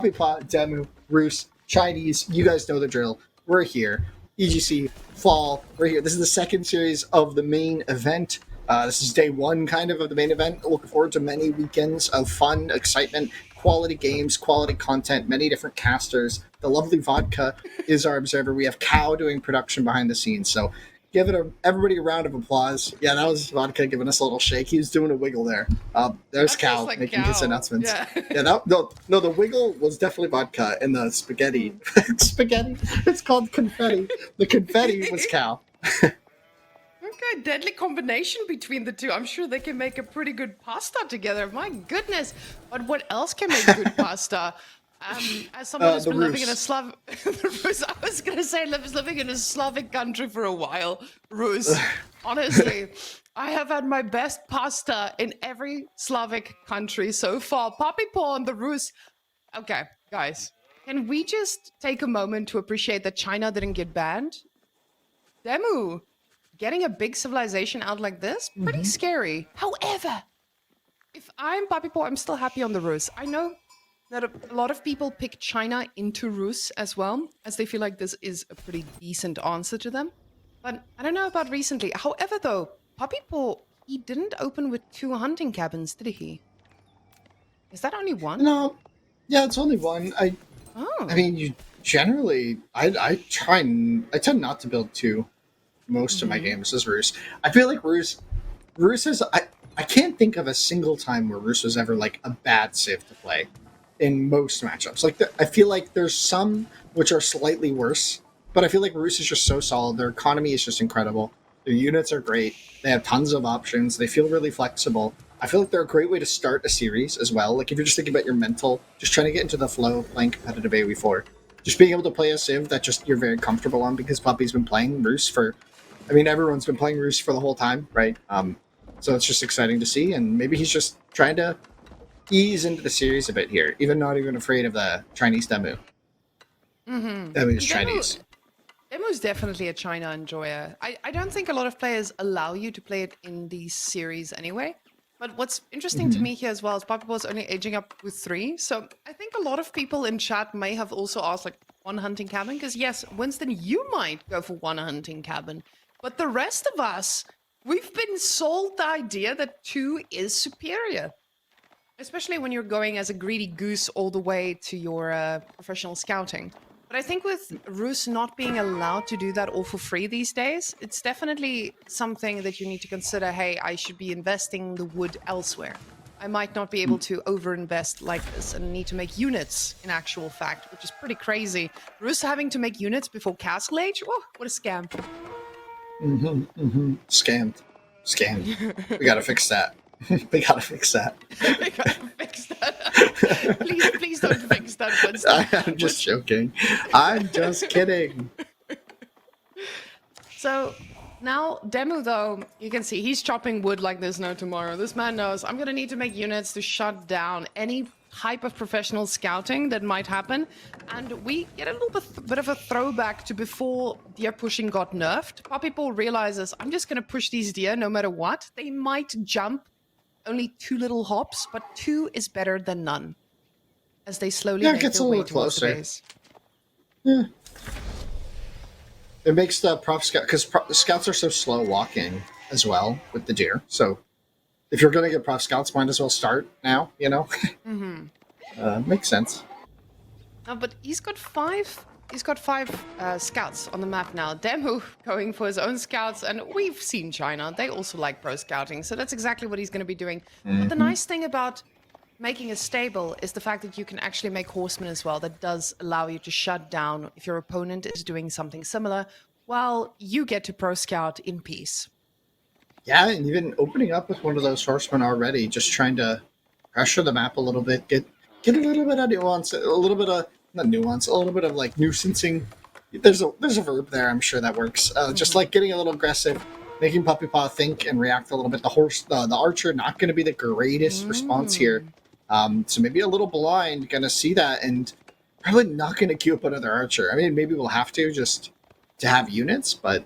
Puppypaw, DeMu, Roos, Chinese, you guys know the drill. We're here. EGC Fall, we're here. This is the second series of the main event. This is day one, kind of the main event. Looking forward to many weekends of fun, excitement, quality games, quality content, many different casters. The lovely Vodka is our observer. We have Cow doing production behind the scenes. So give everybody a round of applause. Yeah, that was Vodka giving us a little shake. He was doing a wiggle there. There's That Cow feels like making Cow. his announcements. Yeah. Yeah, no, the wiggle was definitely Vodka, and the spaghetti, spaghetti. It's called confetti. The confetti was Cow. Okay, deadly combination between the two. I'm sure they can make a pretty good pasta together. My goodness. But what else can make good pasta? As someone who's The been living in a Rus. I was gonna say living in a Slavic country for a while. Rus. Honestly, I have had my best pasta in every Slavic country so far. Puppypaw and the Rus. Okay, guys, can we just take a moment to appreciate that China didn't get banned? DeMu, getting a big civilization out like this, pretty scary. However, if I'm Puppypaw, I'm still happy on the Rus. I know that a lot of people pick China into Rus as well, as they feel like this is a pretty decent answer to them. But I don't know about recently. However, though, Puppypaw, he didn't open with 2 hunting cabins, did he? Is that only one? No, yeah, it's only one. I Oh. mean, you generally, I tend not to build two most of my games as Roos. I feel like Roos is, I can't think of a single time where Roos was ever like a bad civ to play in most matchups. Like, I feel like there's some which are slightly worse, but I feel like Roos is just so solid. Their economy is just incredible. Their units are great. They have tons of options. They feel really flexible. I feel like they're a great way to start a series as well. Like, if you're just thinking about your mental, just trying to get into the flow of playing competitive AoE4, just being able to play a civ that just you're very comfortable on, because Puppy's been playing Roos for, I mean, everyone's been playing Roos for the whole time, right? So it's just exciting to see, and maybe he's just trying to ease into the series a bit here, even not even afraid of the Chinese DeMu. Demu's Chinese. Demu's definitely a China enjoyer. I don't think a lot of players allow you to play it in these series anyway. But what's interesting to me here as well is Puppypaw is only aging up with 3. So I think a lot of people in chat may have also asked like 1 hunting cabin. Because yes, Winston, you might go for 1 hunting cabin. But the rest of us, we've been sold the idea that 2 is superior. Especially when you're going as a greedy goose all the way to your professional scouting. But I think with Roos not being allowed to do that all for free these days, it's definitely something that you need to consider. Hey, I should be investing the wood elsewhere. I might not be able to overinvest like this and need to make units in actual fact, which is pretty crazy. Roos having to make units before Castle Age? Oh, what a scam. Scammed. We gotta fix that. We gotta fix that. We gotta fix that. Please don't fix that, Winston. I'm just joking. I'm just kidding. So now DeMu, though, you can see he's chopping wood like there's no tomorrow. This man knows I'm gonna need to make units to shut down any type of professional scouting that might happen. And we get a little bit of a throwback to before deer pushing got nerfed. Puppypaw realizes I'm just gonna push these deer no matter what. They might jump only 2 little hops, but 2 is better than none. As they slowly Yeah, it make gets their a way little towards the closer. base. Yeah. It makes the prop scout, because scouts are so slow walking as well with the deer. So if you're gonna get prop scouts, might as well start now. You know. Makes sense. But he's got 5. He's got 5 scouts on the map now. DeMu going for his own scouts, and we've seen China. They also like pro scouting, so that's exactly what he's going to be doing. But the nice thing about making a stable is the fact that you can actually make horsemen as well. That does allow you to shut down if your opponent is doing something similar, while you get to pro scout in peace. Yeah, and even opening up with one of those horsemen already, just trying to pressure the map a little bit, get a little bit of nuance, a little bit of not nuance, a little bit of like nuisancing. There's a verb there, I'm sure that works. Just like getting a little aggressive, making Puppypaw think and react a little bit. The archer not going to be the greatest response here, so maybe a little blind, gonna see that and probably not going to queue up another archer. I mean, maybe we'll have to just to have units, but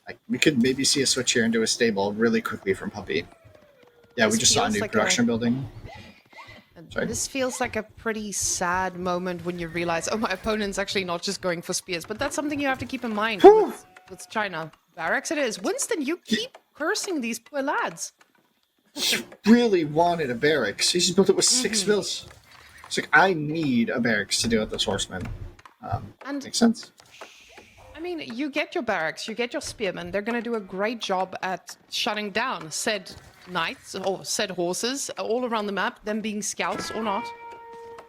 like, we could maybe see a switch here into a stable really quickly from Puppy. Yeah, we This just saw a feels new like production building. Sorry. This feels like a pretty sad moment when you realize, oh, my opponent's actually not just going for spears, but that's something you have to keep in mind with China. Barracks it is. Winston, you keep cursing these poor lads. He really wanted a barracks. He just built it with 6 mils. It's like, I need a barracks to deal with this horseman. And Makes sense. I mean, you get your barracks, you get your spearmen. They're going to do a great job at shutting down said knights or said horses all around the map, them being scouts or not.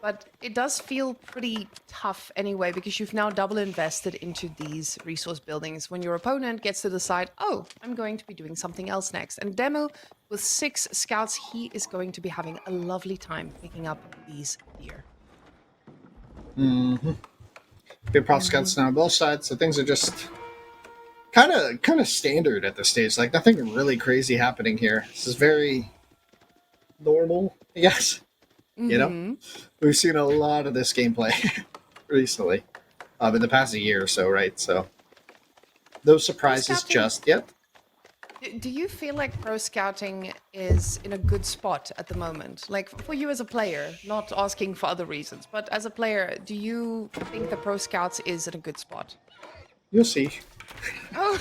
But it does feel pretty tough anyway, because you've now double invested into these resource buildings when your opponent gets to decide, oh, I'm going to be doing something else next. And DeMu, with 6 scouts, he is going to be having a lovely time picking up these deer. Big prop scouts now on both sides, so things are just kind of standard at this stage. Like, nothing really crazy happening here. This is very normal, I guess. You know, we've seen a lot of this gameplay recently, in the past year or so, right? So, no surprises just yet. Do you feel like pro scouting is in a good spot at the moment? Like, for you as a player, not asking for other reasons, but as a player, do you think the pro scouts is in a good spot? You'll see. Oh.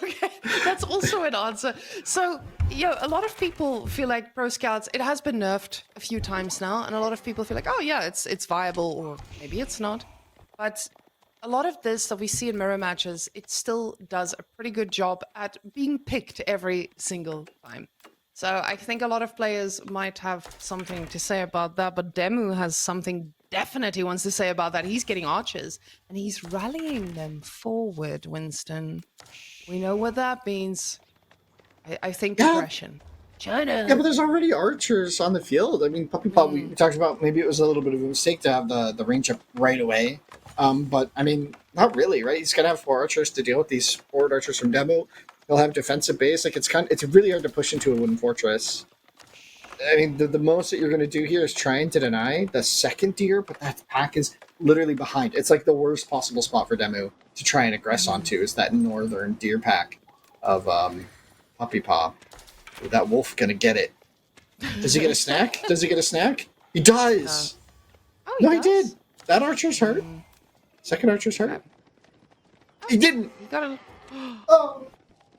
Okay, that's also an answer. So, a lot of people feel like pro scouts, it has been nerfed a few times now, and a lot of people feel like, oh yeah, it's viable, or maybe it's not. But a lot of this that we see in mirror matches, it still does a pretty good job at being picked every single time. So I think a lot of players might have something to say about that, but DeMu has something definitely wants to say about that. He's getting archers, and he's rallying them forward, Winston. We know what that means. I think aggression. China. Yeah, but there's already archers on the field. I mean, Puppypaw, we talked about maybe it was a little bit of a mistake to have the range up right away. But, I mean, not really, right? He's going to have 4 archers to deal with these forward archers from DeMu. He'll have defensive base. Like, it's really hard to push into a wooden fortress. I mean, the most that you're going to do here is trying to deny the second deer, but that pack is literally behind. It's like the worst possible spot for DeMu to try and aggress onto is that northern deer pack of Puppypaw. That wolf going to get it. Does he get a snack? Does he get a snack? He does! Oh, No, he did! That archer's hurt. Second archer's hurt. He didn't! You gotta... Oh!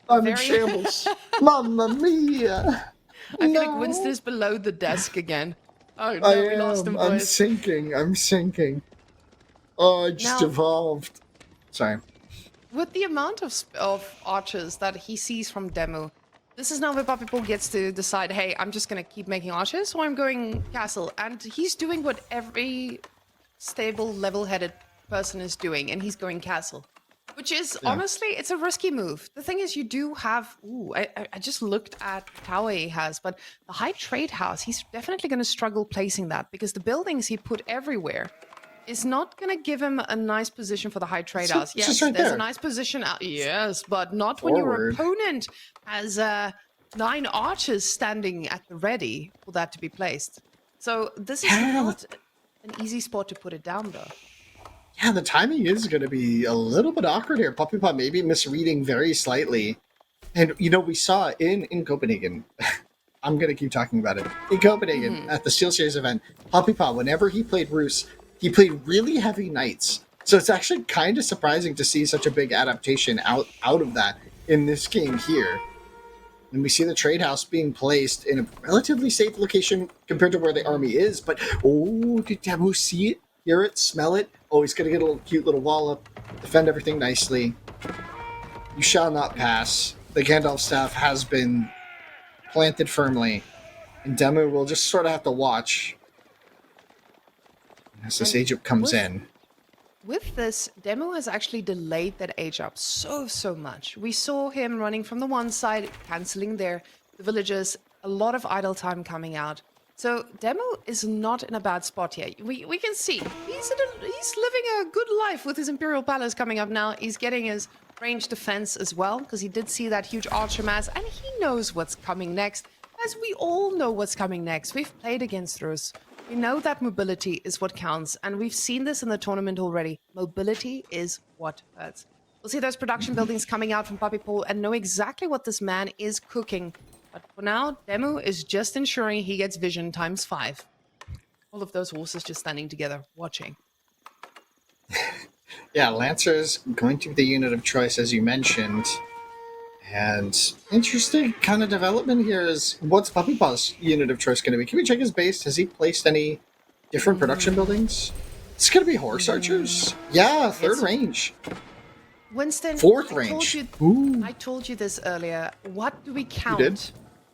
I'm in shambles. Mamma mia! I feel like Winston is below the desk again. Oh no, we lost him, boys. I'm sinking. Oh, I just evolved. Sorry. With the amount of archers that he sees from DeMu, this is now where Puppypaw gets to decide, hey, I'm just going to keep making archers, or I'm going castle. And he's doing what every stable, level-headed person is doing, and he's going castle. Which is, honestly, it's a risky move. The thing is, you do have... Ooh, I just looked at the tower he has, but the high trade house, he's definitely going to struggle placing that, because the buildings he put everywhere is not going to give him a nice position for the high trade house. Yes, there's a nice position out. Yes, but not when your opponent has 9 archers standing at the ready for that to be placed. So this is not an easy spot to put it down, though. Yeah, the timing is going to be a little bit awkward here. Puppypaw may be misreading very slightly. And, we saw in Copenhagen, I'm going to keep talking about it, in Copenhagen at the Steel Series event, Puppypaw, whenever he played Roos, he played really heavy knights. So it's actually kind of surprising to see such a big adaptation out of that in this game here. And we see the trade house being placed in a relatively safe location compared to where the army is. But, did DeMu see it, hear it, smell it? Oh, he's going to get a little cute little wall up, defend everything nicely. You shall not pass. The Gandalf staff has been planted firmly. And DeMu will just sort of have to watch as this age up comes in. With this, DeMu has actually delayed that age up so much. We saw him running from the one side, cancelling the villagers, a lot of idle time coming out. So DeMu is not in a bad spot here. We can see he's living a good life with his Imperial Palace coming up now. He's getting his range defense as well, because he did see that huge archer mass, and he knows what's coming next, as we all know what's coming next. We've played against Rus. We know that mobility is what counts, and we've seen this in the tournament already. Mobility is what hurts. We'll see those production buildings coming out from Puppypaw and know exactly what this man is cooking But for now, DeMu is just ensuring he gets vision times 5. All of those horses just standing together, watching. Yeah, Lancer's going to be the unit of choice, as you mentioned. And interesting kind of development here is, what's Puppypaw's unit of choice going to be? Can we check his base? Has he placed any different production buildings? It's going to be horse archers. Yeah, third range. Winston, Fourth range. I told you this earlier. What do we count did?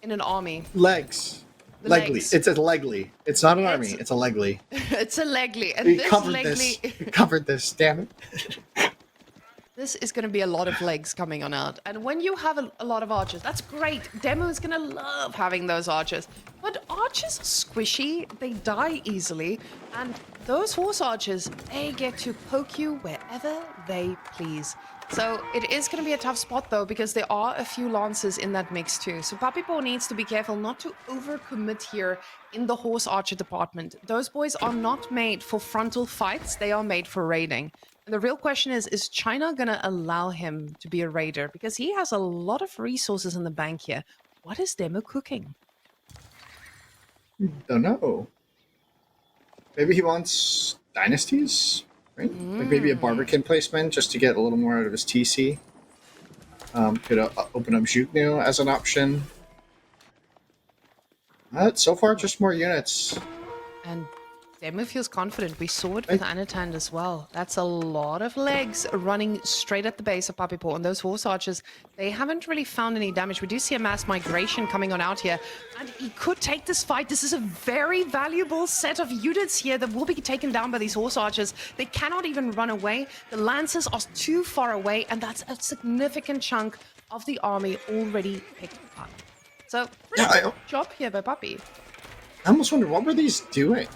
in an army? Legs. The Legly. legs. It's a legly. It's not an army. It's a legly. It's a legly. And We this covered legly, this. We covered this. Damn it. this is going to be a lot of legs coming on out. And when you have a lot of archers, that's great. DeMu is going to love having those archers. But archers are squishy. They die easily. And those horse archers, they get to poke you wherever they please. So it is going to be a tough spot, though, because there are a few lancers in that mix, too. So Puppypaw needs to be careful not to overcommit here in the horse archer department. Those boys are not made for frontal fights. They are made for raiding. And the real question is China going to allow him to be a raider? Because he has a lot of resources in the bank here. What is DeMu cooking? Don't know. Maybe he wants dynasties, right? Like maybe a Barbican placement just to get a little more out of his TC. Could open up Juknu as an option. So far, just more units. And DeMu feels confident. We saw it with Anatand as well. That's a lot of legs running straight at the base of Puppypaw. And those horse archers, they haven't really found any damage. We do see a mass migration coming on out here. And he could take this fight. This is a very valuable set of units here that will be taken down by these horse archers. They cannot even run away. The lancers are too far away. And that's a significant chunk of the army already picked up. So, pretty good job here by Puppy. I almost wonder, what were these doing?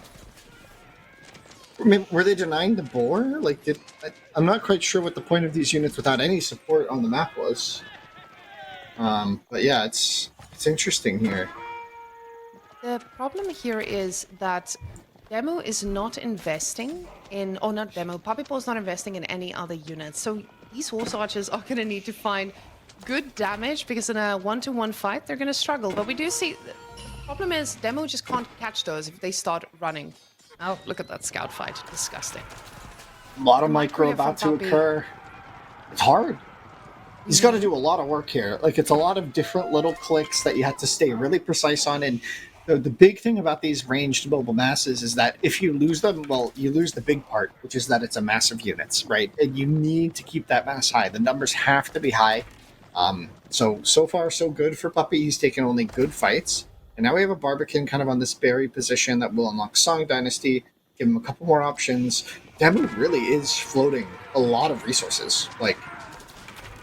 I mean, were they denying the boar? Like, I'm not quite sure what the point of these units without any support on the map was. But yeah, it's interesting here. The problem here is that DeMu is not investing in, or not DeMu, Puppypaw is not investing in any other units. So these horse archers are going to need to find good damage because in a one-to-one fight, they're going to struggle. But we do see, the problem is DeMu just can't catch those if they start running. Oh, look at that scout fight. Disgusting. A lot of micro about to occur. It's hard. He's got to do a lot of work here. Like, it's a lot of different little clicks that you have to stay really precise on. And the big thing about these ranged mobile masses is that if you lose them, well, you lose the big part, which is that it's a mass of units, right? And you need to keep that mass high. The numbers have to be high. So far, so good for Puppy. He's taken only good fights. And now we have a Barbican kind of on this berry position that will unlock Song Dynasty, give him a couple more options. DeMu really is floating a lot of resources. Like,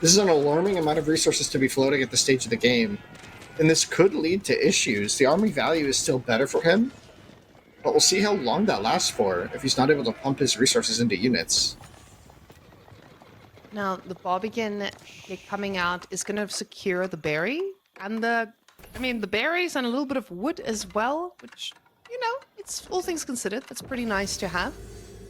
this is an alarming amount of resources to be floating at this stage of the game. And this could lead to issues. The army value is still better for him, but we'll see how long that lasts for if he's not able to pump his resources into units. Now, the Barbican coming out is going to secure the berry and the berries and a little bit of wood as well, which, it's all things considered, that's pretty nice to have.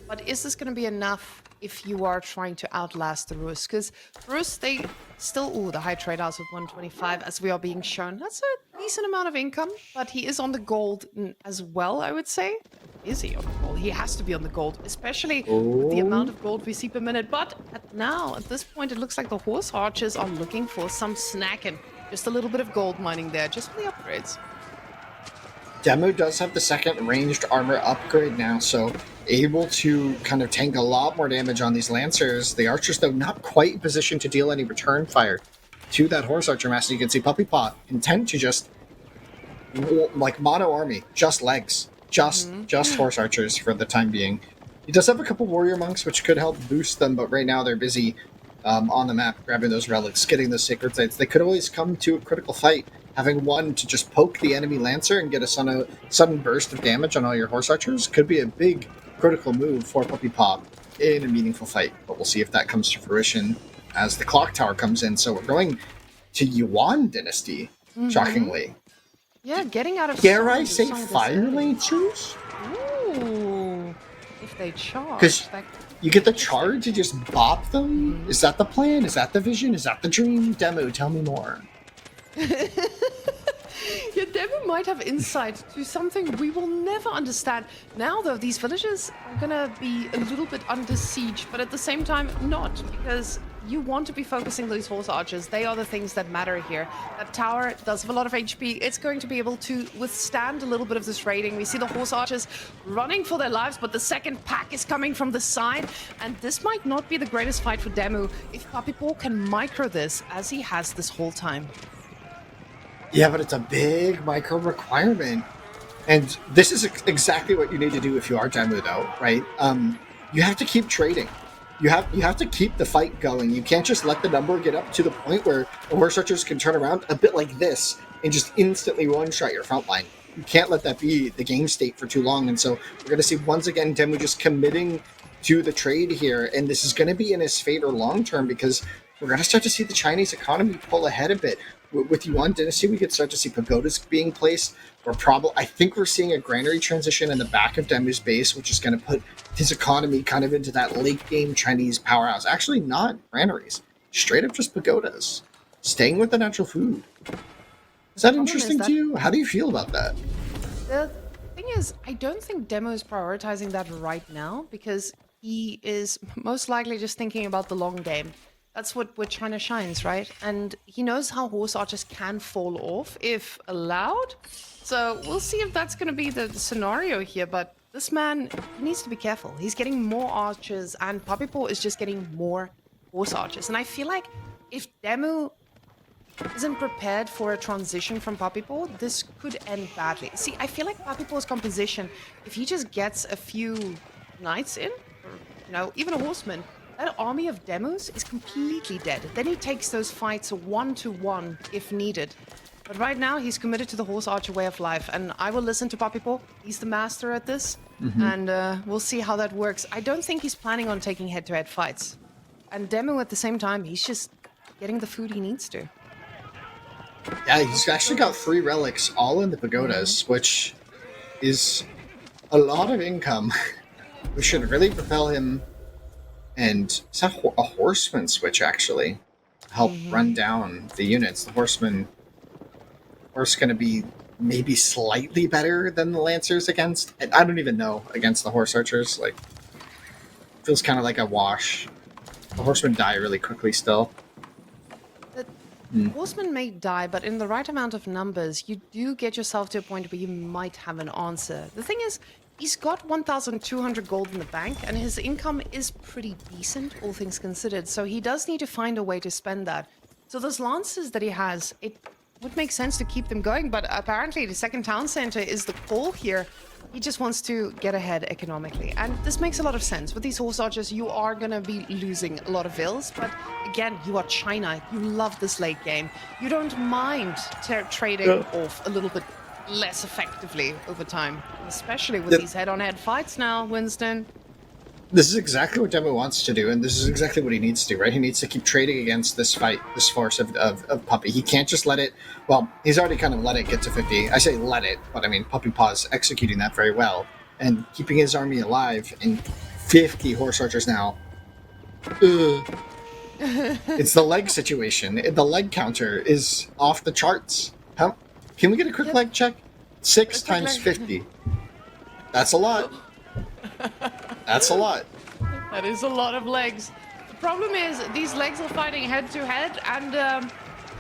But is this going to be enough if you are trying to outlast the Rus? Because Rus, they still, the high trade house of 125 as we are being shown. That's a decent amount of income, but he is on the gold as well, I would say. Is he on the gold? He has to be on the gold, especially with the amount of gold we see per minute. But at this point, it looks like the horse archers are looking for some snacking. Just a little bit of gold mining there, just for the upgrades. DeMu does have the second ranged armor upgrade now, so able to kind of tank a lot more damage on these lancers. The archers, though, not quite positioned to deal any return fire to that horse archer mass. You can see Puppypaw intent to just, like, mono army, just legs, just horse archers for the time being. He does have a couple warrior monks, which could help boost them, but right now they're busy on the map, grabbing those relics, getting those sacred sites. They could always come to a critical fight, having one to just poke the enemy lancer and get a sudden burst of damage on all your horse archers could be a big critical move for Puppypaw in a meaningful fight. But we'll see if that comes to fruition as the clock tower comes in. So we're going to Yuan Dynasty, shockingly. Yeah, getting out of... Dare I say fire lancers? Ooh, if they charge. Because you get the charge to just bop them? Is that the plan? Is that the vision? Is that the dream? DeMu, tell me more. Yeah, DeMu might have insight to something we will never understand. Now, though, these villages are gonna be a little bit under siege, but at the same time, not, because you want to be focusing these horse archers. They are the things that matter here. That tower does have a lot of HP. It's going to be able to withstand a little bit of this raiding. We see the horse archers running for their lives, but the second pack is coming from the side, and this might not be the greatest fight for DeMu if Puppypaw can micro this as he has this whole time. Yeah, but it's a big micro requirement. And this is exactly what you need to do if you are DeMu, though, right? You have to keep trading. You have to keep the fight going. You can't just let the number get up to the point where the horse archers can turn around a bit like this and just instantly one-shot your front line. You can't let that be the game state for too long. And so we're going to see, once again, DeMu just committing to the trade here. And this is going to be in his favor long-term because we're going to start to see the Chinese economy pull ahead a bit. With Yuan Dynasty, we could start to see pagodas being placed. I think we're seeing a granary transition in the back of DeMu's base, which is going to put his economy kind of into that late game Chinese powerhouse. Actually, not granaries, straight up just pagodas, staying with the natural food. Is that interesting to you? How do you feel about that? The thing is, I don't think DeMu is prioritizing that right now because he is most likely just thinking about the long game. That's where China shines, right? And he knows how horse archers can fall off if allowed. So we'll see if that's going to be the scenario here. But this man needs to be careful. He's getting more archers, and Puppypaw is just getting more horse archers. And I feel like if DeMu isn't prepared for a transition from Puppypaw, this could end badly. See, I feel like Puppypaw's composition, if he just gets a few knights in, or even a horseman, that army of DeMus is completely dead. Then he takes those fights 1-to-1 if needed. But right now, he's committed to the horse archer way of life, and I will listen to Puppypaw. He's the master at this, and we'll see how that works. I don't think he's planning on taking head-to-head fights. And DeMu, at the same time, he's just getting the food he needs to. Yeah, he's actually got 3 relics, all in the pagodas, which is a lot of income. We should really propel him. And is that a horseman switch, actually? Help run down the units. The horse going to be maybe slightly better than the lancers against. I don't even know against the horse archers. Like, feels kind of like a wash. The horsemen die really quickly still. Horsemen may die, but in the right amount of numbers, you do get yourself to a point where you might have an answer. The thing is, he's got 1,200 gold in the bank, and his income is pretty decent, all things considered. So he does need to find a way to spend that. So those lances that he has, it would make sense to keep them going, but apparently the second town center is the call here. He just wants to get ahead economically. And this makes a lot of sense. With these horse archers, you are going to be losing a lot of vills. But again, you are China. You love this late game. You don't mind trading off a little bit less effectively over time. Especially with these head-on-head fights now, Winston. This is exactly what DeMu wants to do, and this is exactly what he needs to do, right? He needs to keep trading against this force of Puppy. He can't just let it... Well, he's already kind of let it get to 50. I say let it, but I mean, Puppypaw's executing that very well. And keeping his army alive in 50 horse archers now. It's the leg situation. The leg counter is off the charts. How? Can we get a quick leg check? 6 times 50. That's a lot. That's a lot. That is a lot of legs. The problem is these legs are fighting head to head, and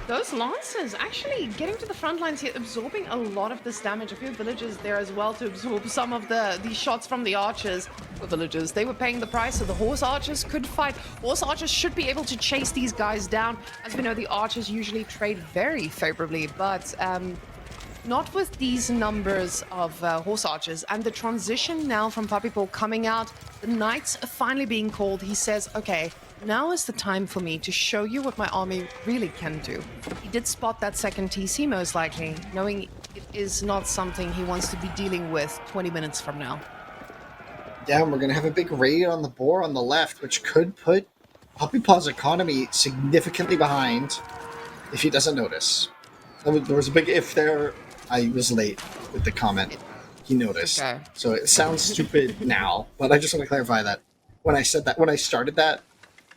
those lances actually getting to the front lines here, absorbing a lot of this damage. A few villagers there as well to absorb some of these shots from the archers. The villagers, they were paying the price, so the horse archers could fight. Horse archers should be able to chase these guys down. As we know, the archers usually trade very favorably, but not with these numbers of horse archers. And the transition now from Puppypaw coming out, the knights are finally being called. He says, okay, now is the time for me to show you what my army really can do. He did spot that second TC most likely, knowing it is not something he wants to be dealing with 20 minutes from now. Yeah, we're going to have a big raid on the boar on the left, which could put Puppypaw's economy significantly behind if he doesn't notice. There was a big if there. I was late with the comment. He noticed. Okay. So it sounds stupid now, but I just want to clarify that when I said that, when I started that,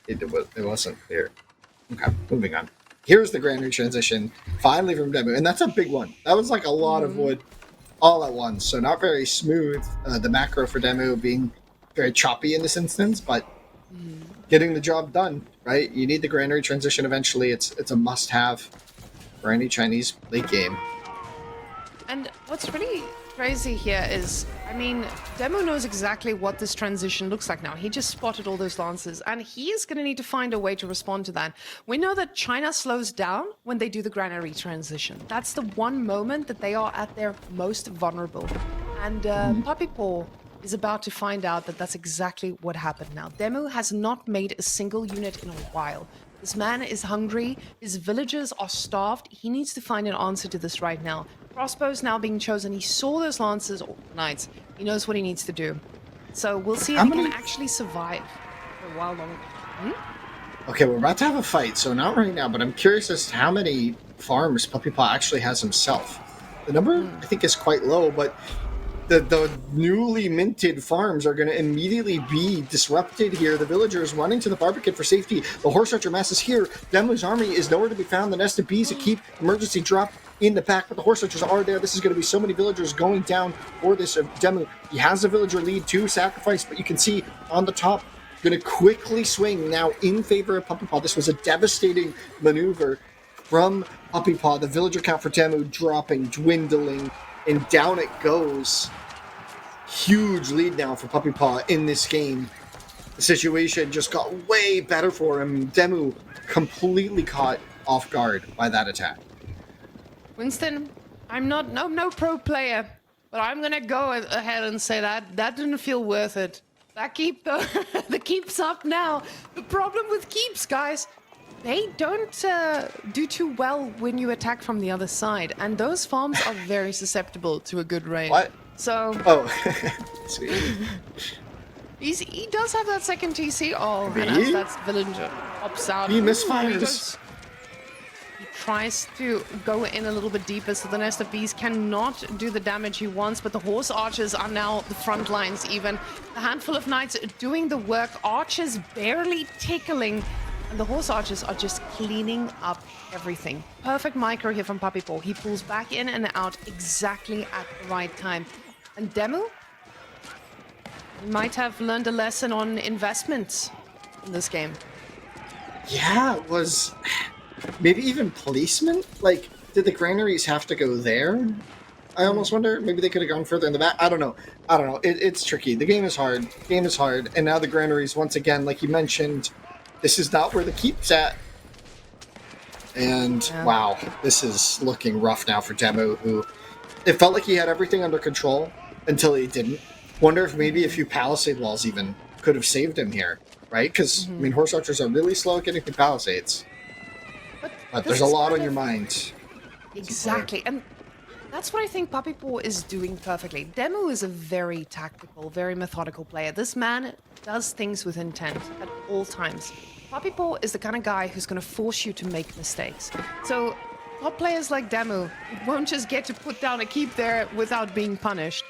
it wasn't clear. Okay, moving on. Here's the granary transition, finally from DeMu, and that's a big one. That was like a lot of wood all at once, so not very smooth. The macro for DeMu being very choppy in this instance, but getting the job done, right? You need the granary transition eventually. It's a must-have for any Chinese late game. And what's really crazy here is, I mean, DeMu knows exactly what this transition looks like now. He just spotted all those lances, and he is going to need to find a way to respond to that. We know that China slows down when they do the granary transition. That's the one moment that they are at their most vulnerable. And Puppypaw is about to find out that that's exactly what happened now. DeMu has not made a single unit in a while. This man is hungry. His villagers are starved. He needs to find an answer to this right now. Crossbow's now being chosen. He saw those lances or knights. He knows what he needs to do. So we'll see if he can actually survive for a while longer. Okay, we're about to have a fight, so not right now, but I'm curious as to how many farms Puppypaw actually has himself. The number, I think, is quite low, but the newly minted farms are going to immediately be disrupted here. The villagers running to the barbican for safety. The horse archer mass is here. DeMu's army is nowhere to be found. The nested bees that keep emergency drop in the back, but the horse archers are there. This is going to be so many villagers going down for this DeMu. He has a villager lead to sacrifice, but you can see on the top, going to quickly swing now in favor of Puppypaw. This was a devastating maneuver from Puppypaw. The villager count for DeMu dropping, dwindling, and down it goes. Huge lead now for Puppypaw in this game. The situation just got way better for him. DeMu completely caught off guard by that attack. Winston, I'm not no pro player, but I'm gonna go ahead and say that didn't feel worth it. That keep though, the keep's up now. The problem with keeps, guys, they don't do too well when you attack from the other side, and those farms are very susceptible to a good raid. What? So. Oh, sweet. He does have that second TC. Oh, and as that villager pops out, he misfires. He tries to go in a little bit deeper, so the nest of bees cannot do the damage he wants, but the horse archers are now the front lines even. A handful of knights doing the work, archers barely tickling, and the horse archers are just cleaning up everything. Perfect micro here from Puppypaw. He pulls back in and out exactly at the right time. And DeMu might have learned a lesson on investments in this game. Yeah, it was maybe even placement. Like, did the granaries have to go there? I almost wonder. Maybe they could have gone further in the back. I don't know. It's tricky. The game is hard. And now the granaries, once again, like you mentioned, this is not where the keep's at. And wow, this is looking rough now for DeMu, who it felt like he had everything under control until he didn't. Wonder if maybe a few palisade walls even could have saved him here, right? Because, I mean, horse archers are really slow at getting through palisades. But there's a lot on your mind. Exactly. And that's what I think Puppypaw is doing perfectly. DeMu is a very tactical, very methodical player. This man does things with intent at all times. Puppypaw is the kind of guy who's going to force you to make mistakes. So top players like DeMu won't just get to put down a keep there without being punished.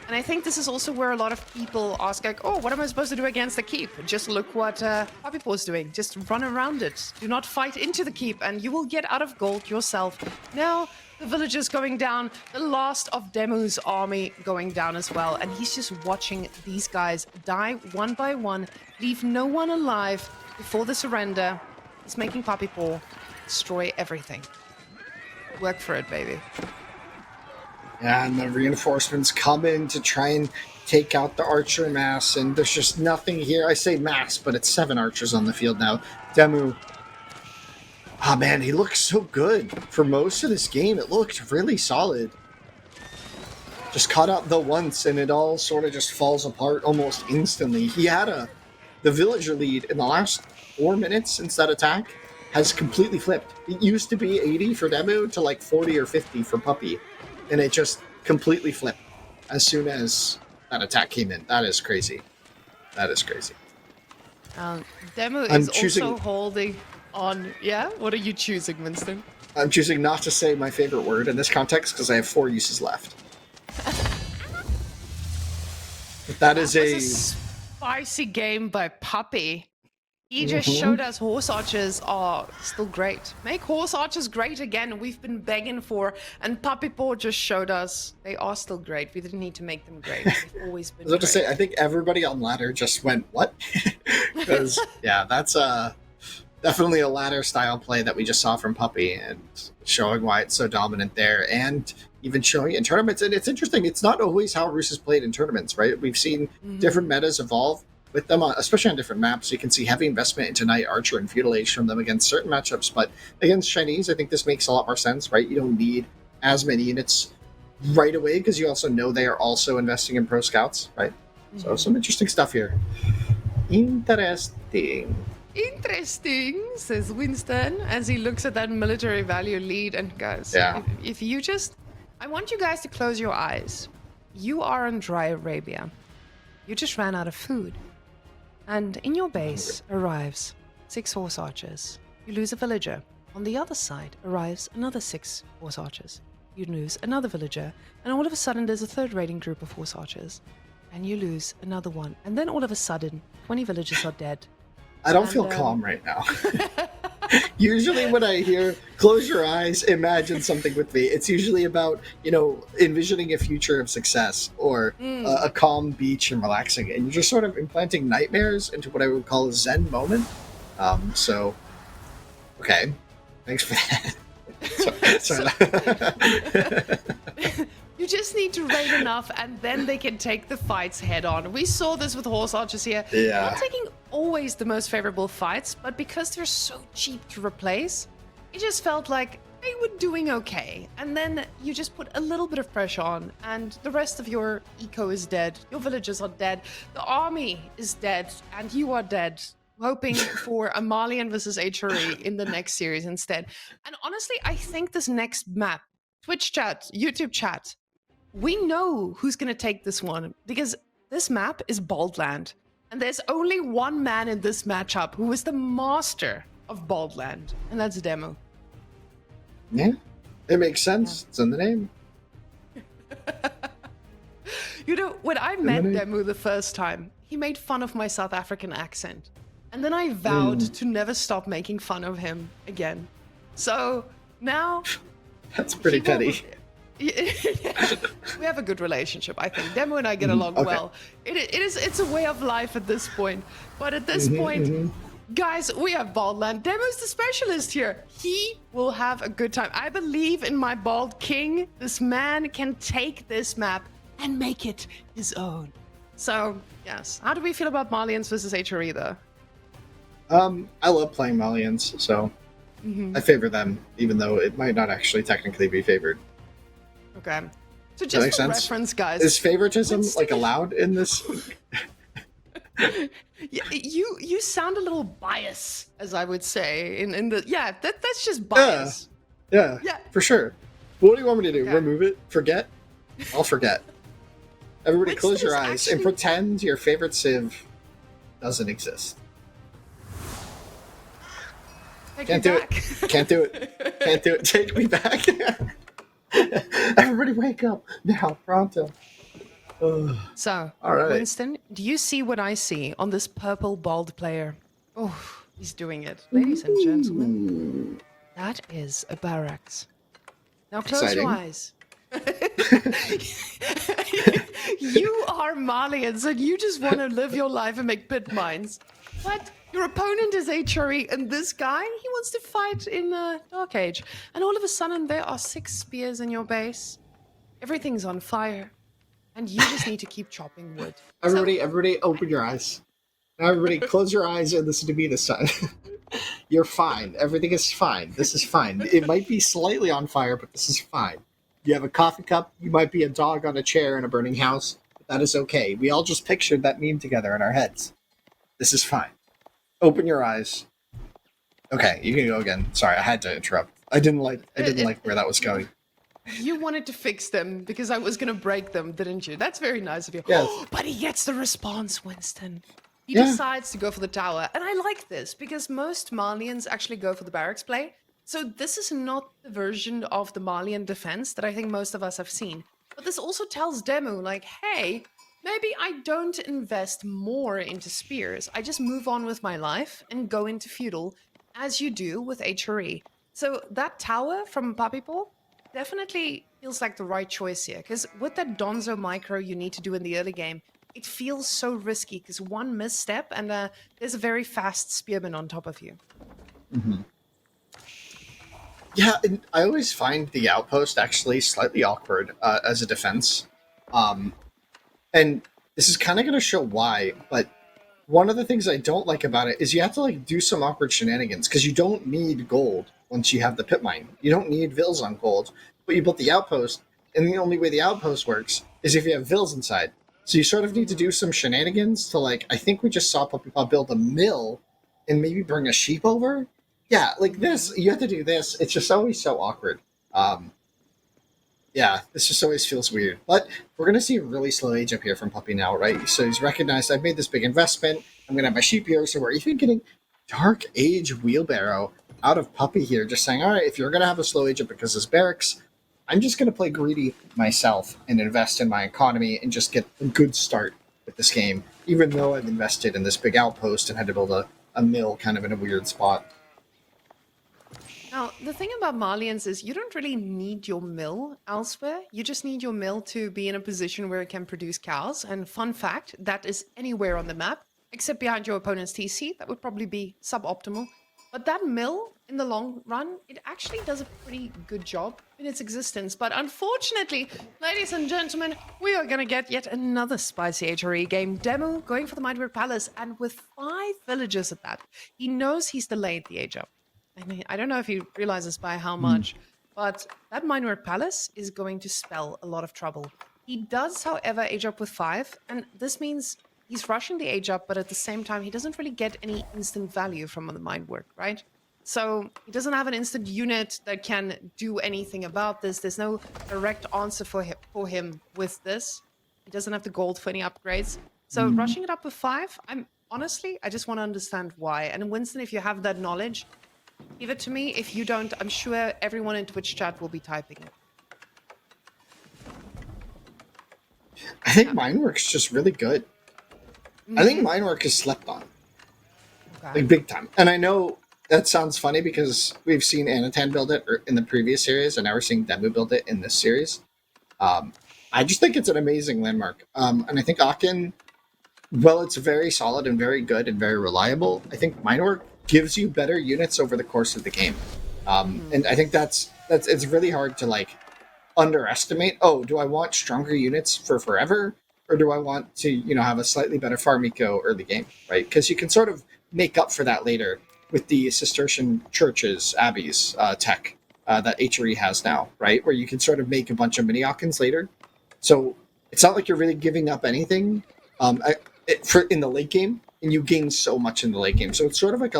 And I think this is also where a lot of people ask, like, oh, what am I supposed to do against the keep? Just look what Puppypaw is doing. Just run around it. Do not fight into the keep, and you will get out of gold yourself. Now, the villagers going down, the last of DeMu's army going down as well. And he's just watching these guys die one by one, leave no one alive before the surrender. He's making Puppypaw destroy everything. Work for it, baby. Yeah, and the reinforcements come in to try and take out the archer mass, and there's just nothing here. I say mass, but it's 7 archers on the field now. DeMu, ah man, he looks so good. For most of this game, it looked really solid. Just caught out the once, and it all sort of just falls apart almost instantly. He had the villager lead in the last 4 minutes since that attack has completely flipped. It used to be 80 for DeMu to like 40 or 50 for Puppy. And it just completely flipped as soon as that attack came in. That is crazy. That is crazy. DeMu is also holding on. Yeah? What are you choosing, Winston? I'm choosing not to say my favorite word in this context because I have 4 uses left. But that is a spicy game by Puppy. He just showed us horse archers are still great. Make horse archers great again. We've been begging for, and Puppypaw just showed us they are still great. We didn't need to make them great. They've always been I was about to great. say, I think everybody on ladder just went, what? Because, yeah, that's definitely a ladder style play that we just saw from Puppy, and showing why it's so dominant there, and even showing it in tournaments. And it's interesting, it's not always how Roos has played in tournaments, right? We've seen different metas evolve with them, especially on different maps. You can see heavy investment into Knight, Archer, and Feudal Age from them against certain matchups, but against Chinese, I think this makes a lot more sense, right? You don't need as many units right away, because you also know they are also investing in Pro Scouts, right? So some interesting stuff here. Interesting. Interesting, says Winston, as he looks at that military value lead and goes, Yeah. if you just... I want you guys to close your eyes. You are in dry Arabia. You just ran out of food. And in your base arrives 6 horse archers. You lose a villager. On the other side arrives another 6 horse archers. You lose another villager. And all of a sudden there's a third raiding group of horse archers. And you lose another one. And then all of a sudden, 20 villagers are dead. I don't feel calm right now. Usually when I hear close your eyes, imagine something with me, it's usually about, envisioning a future of success, or a calm beach and relaxing. And you're just sort of implanting nightmares into what I would call a Zen moment. So, okay. Thanks for that. Sorry. You just need to raid enough, and then they can take the fights head on. We saw this with horse archers here. Yeah. Not taking always the most favorable fights, but because they're so cheap to replace, it just felt like they were doing okay. And then you just put a little bit of pressure on, and the rest of your eco is dead. Your villagers are dead. The army is dead, and you are dead. Hoping for a Malian versus HRE in the next series instead. And honestly, I think this next map, Twitch chat, YouTube chat, we know who's going to take this one, because this map is Baldland. And there's only one man in this matchup who is the master of Baldland, and that's DeMu. Yeah, it makes sense. Yeah. It's in the name. When I met DeMu the first time, he made fun of my South African accent. And then I vowed to never stop making fun of him again. So now... That's pretty petty. We have a good relationship, I think. DeMu and I get along well. It's a way of life at this point. But at this point, guys, we have Baldland. DeMu's the specialist here. He will have a good time. I believe in my Bald King. This man can take this map and make it his own. So, yes. How do we feel about Malians versus HRE, though? I love playing Malians, so I favor them, even though it might not actually technically be favored. Okay. So just for reference, guys. Is favoritism allowed in this? Yeah, you sound a little biased, as I would say. That's just bias. Yeah, for sure. What do you want me to do? Okay. Remove it? Forget? I'll forget. Everybody close your eyes and pretend your favorite civ doesn't exist. Can't do it. Can't do it. Can't do it. Take me back. Everybody wake up now, pronto. So, all right. Winston, do you see what I see on this purple bald player? Oh, he's doing it. Ladies and gentlemen, that is a barracks. Now close your eyes. You are Malians and you just want to live your life and make pit mines. But your opponent is HRE, and this guy, he wants to fight in Dark Age. And all of a sudden, there are 6 spears in your base. Everything's on fire. And you just need to keep chopping wood. Everybody open your eyes. Now everybody close your eyes and listen to me this time. You're fine. Everything is fine. This is fine. It might be slightly on fire, but this is fine. You have a coffee cup. You might be a dog on a chair in a burning house. But that is okay. We all just pictured that meme together in our heads. This is fine. Open your eyes. Okay, you can go again. Sorry, I had to interrupt. I didn't like where that was going. You wanted to fix them because I was going to break them, didn't you? That's very nice of you. Yes. But he gets the response, Winston. He decides to go for the tower. And I like this because most Malians actually go for the barracks play. So this is not the version of the Malian defense that I think most of us have seen. But this also tells DeMu, like, hey, maybe I don't invest more into spears. I just move on with my life and go into feudal as you do with HRE. So that tower from Puppypaw definitely feels like the right choice here because with that Donzo micro you need to do in the early game, it feels so risky because one misstep and there's a very fast spearman on top of you. Mm-hmm. Yeah, and I always find the outpost actually slightly awkward as a defense. Um, and this is kind of going to show why, but one of the things I don't like about it is you have to like do some awkward shenanigans because you don't need gold once you have the pit mine. You don't need vills on gold, but you built the outpost, and the only way the outpost works is if you have vills inside. So you sort of need to do some shenanigans to like. I think we just saw Puppypaw build a mill and maybe bring a sheep over. Yeah, like this. You have to do this. It's just always so awkward. Um, yeah, this just always feels weird. But we're going to see a really slow age up here from Puppy now, right? So he's recognized I've made this big investment. I'm going to have my sheep here. So we're even getting Dark Age Wheelbarrow out of Puppy here, just saying, all right, if you're going to have a slow age up because it's barracks, I'm just going to play greedy myself and invest in my economy and just get a good start with this game, even though I've invested in this big outpost and had to build a mill kind of in a weird spot. Now, the thing about Malians is you don't really need your mill elsewhere. You just need your mill to be in a position where it can produce cows. And fun fact, that is anywhere on the map, except behind your opponent's TC. That would probably be suboptimal. But that mill, in the long run, it actually does a pretty good job in its existence. But unfortunately, ladies and gentlemen, we are going to get yet another spicy HRE game. DeMu going for the Mindwork Palace, and with 5 villagers at that. He knows he's delayed the age up. I mean, I don't know if he realizes by how much, but that Mindwork Palace is going to spell a lot of trouble. He does, however, age up with 5, and this means he's rushing the age up, but at the same time, he doesn't really get any instant value from the Mindwork, right? So he doesn't have an instant unit that can do anything about this. There's no direct answer for him with this. He doesn't have the gold for any upgrades. So rushing it up with 5, I just want to understand why. And Winston, if you have that knowledge, give it to me. If you don't, I'm sure everyone in Twitch chat will be typing it. I think Minework's just really good. I think Minework is slept on. Okay. Like big time. And I know that sounds funny because we've seen Anatan build it in the previous series, and now we're seeing DeMu build it in this series. I just think it's an amazing landmark. And I think Aachen, well, it's very solid and very good and very reliable. I think Minework gives you better units over the course of the game. And I think that's it's really hard to like underestimate. Oh, do I want stronger units for forever? Or do I want to, have a slightly better farm eco early game, right? Because you can sort of make up for that later with the Cistercian churches, abbeys tech that HRE has now, right? Where you can sort of make a bunch of mini Aakhens later. So it's not like you're really giving up anything in the late game, and you gain so much in the late game. So it's sort of like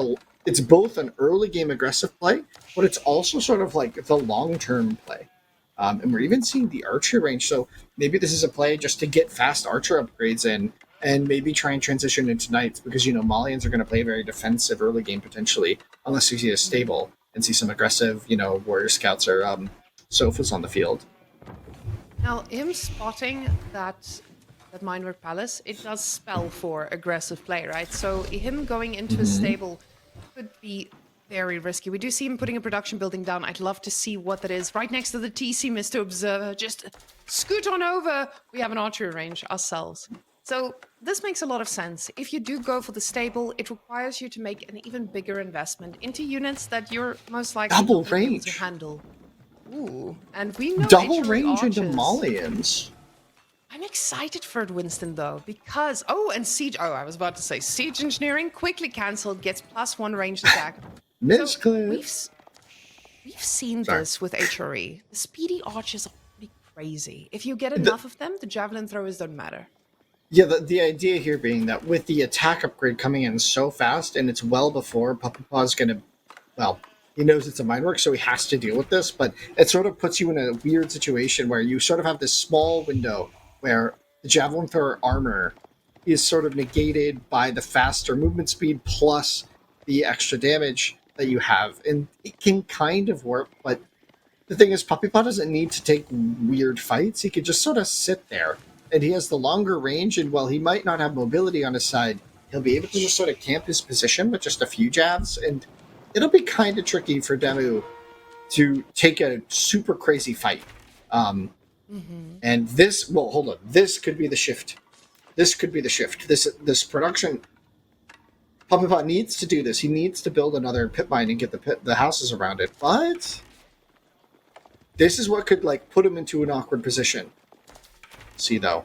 it's both an early game aggressive play, but it's also sort of like the long-term play. And we're even seeing the archer range. So maybe this is a play just to get fast archer upgrades in and maybe try and transition into knights because, Malians are going to play very defensive early game potentially, unless you see a stable and see some aggressive, warrior scouts or sofas on the field. Now, him spotting that Mindwork Palace, it does spell for aggressive play, right? So him going into a stable could be very risky. We do see him putting a production building down. I'd love to see what that is. Right next to the TC, Mr. Observer. Just scoot on over. We have an archery range ourselves. So this makes a lot of sense. If you do go for the stable, it requires you to make an even bigger investment into units that you're most likely Double not able range to handle. Ooh, and we know double HRE range archers. into Malians. I'm excited for it, Winston, though, because... Oh, and Siege... Oh, I was about to say Siege Engineering quickly cancelled, gets +1 ranged attack. Misclick. We've seen this with HRE. The speedy archers are pretty crazy. If you get enough of them, the javelin throwers don't matter. Yeah, the idea here being that with the attack upgrade coming in so fast, and it's well before Puppypaw's going to... Well, he knows it's a Mindwork, so he has to deal with this, but it sort of puts you in a weird situation where you sort of have this small window where the javelin thrower armor is sort of negated by the faster movement speed plus the extra damage that you have. And it can kind of work, but the thing is, Puppypaw doesn't need to take weird fights. He could just sort of sit there and he has the longer range, and while he might not have mobility on his side, he'll be able to just sort of camp his position with just a few jabs, and it'll be kind of tricky for DeMu to take a super crazy fight. And this, well, hold on, this could be the shift. This could be the shift. This production, Puppypaw needs to do this. He needs to build another pit mine and get the houses around it. But this is what could like put him into an awkward position. See though.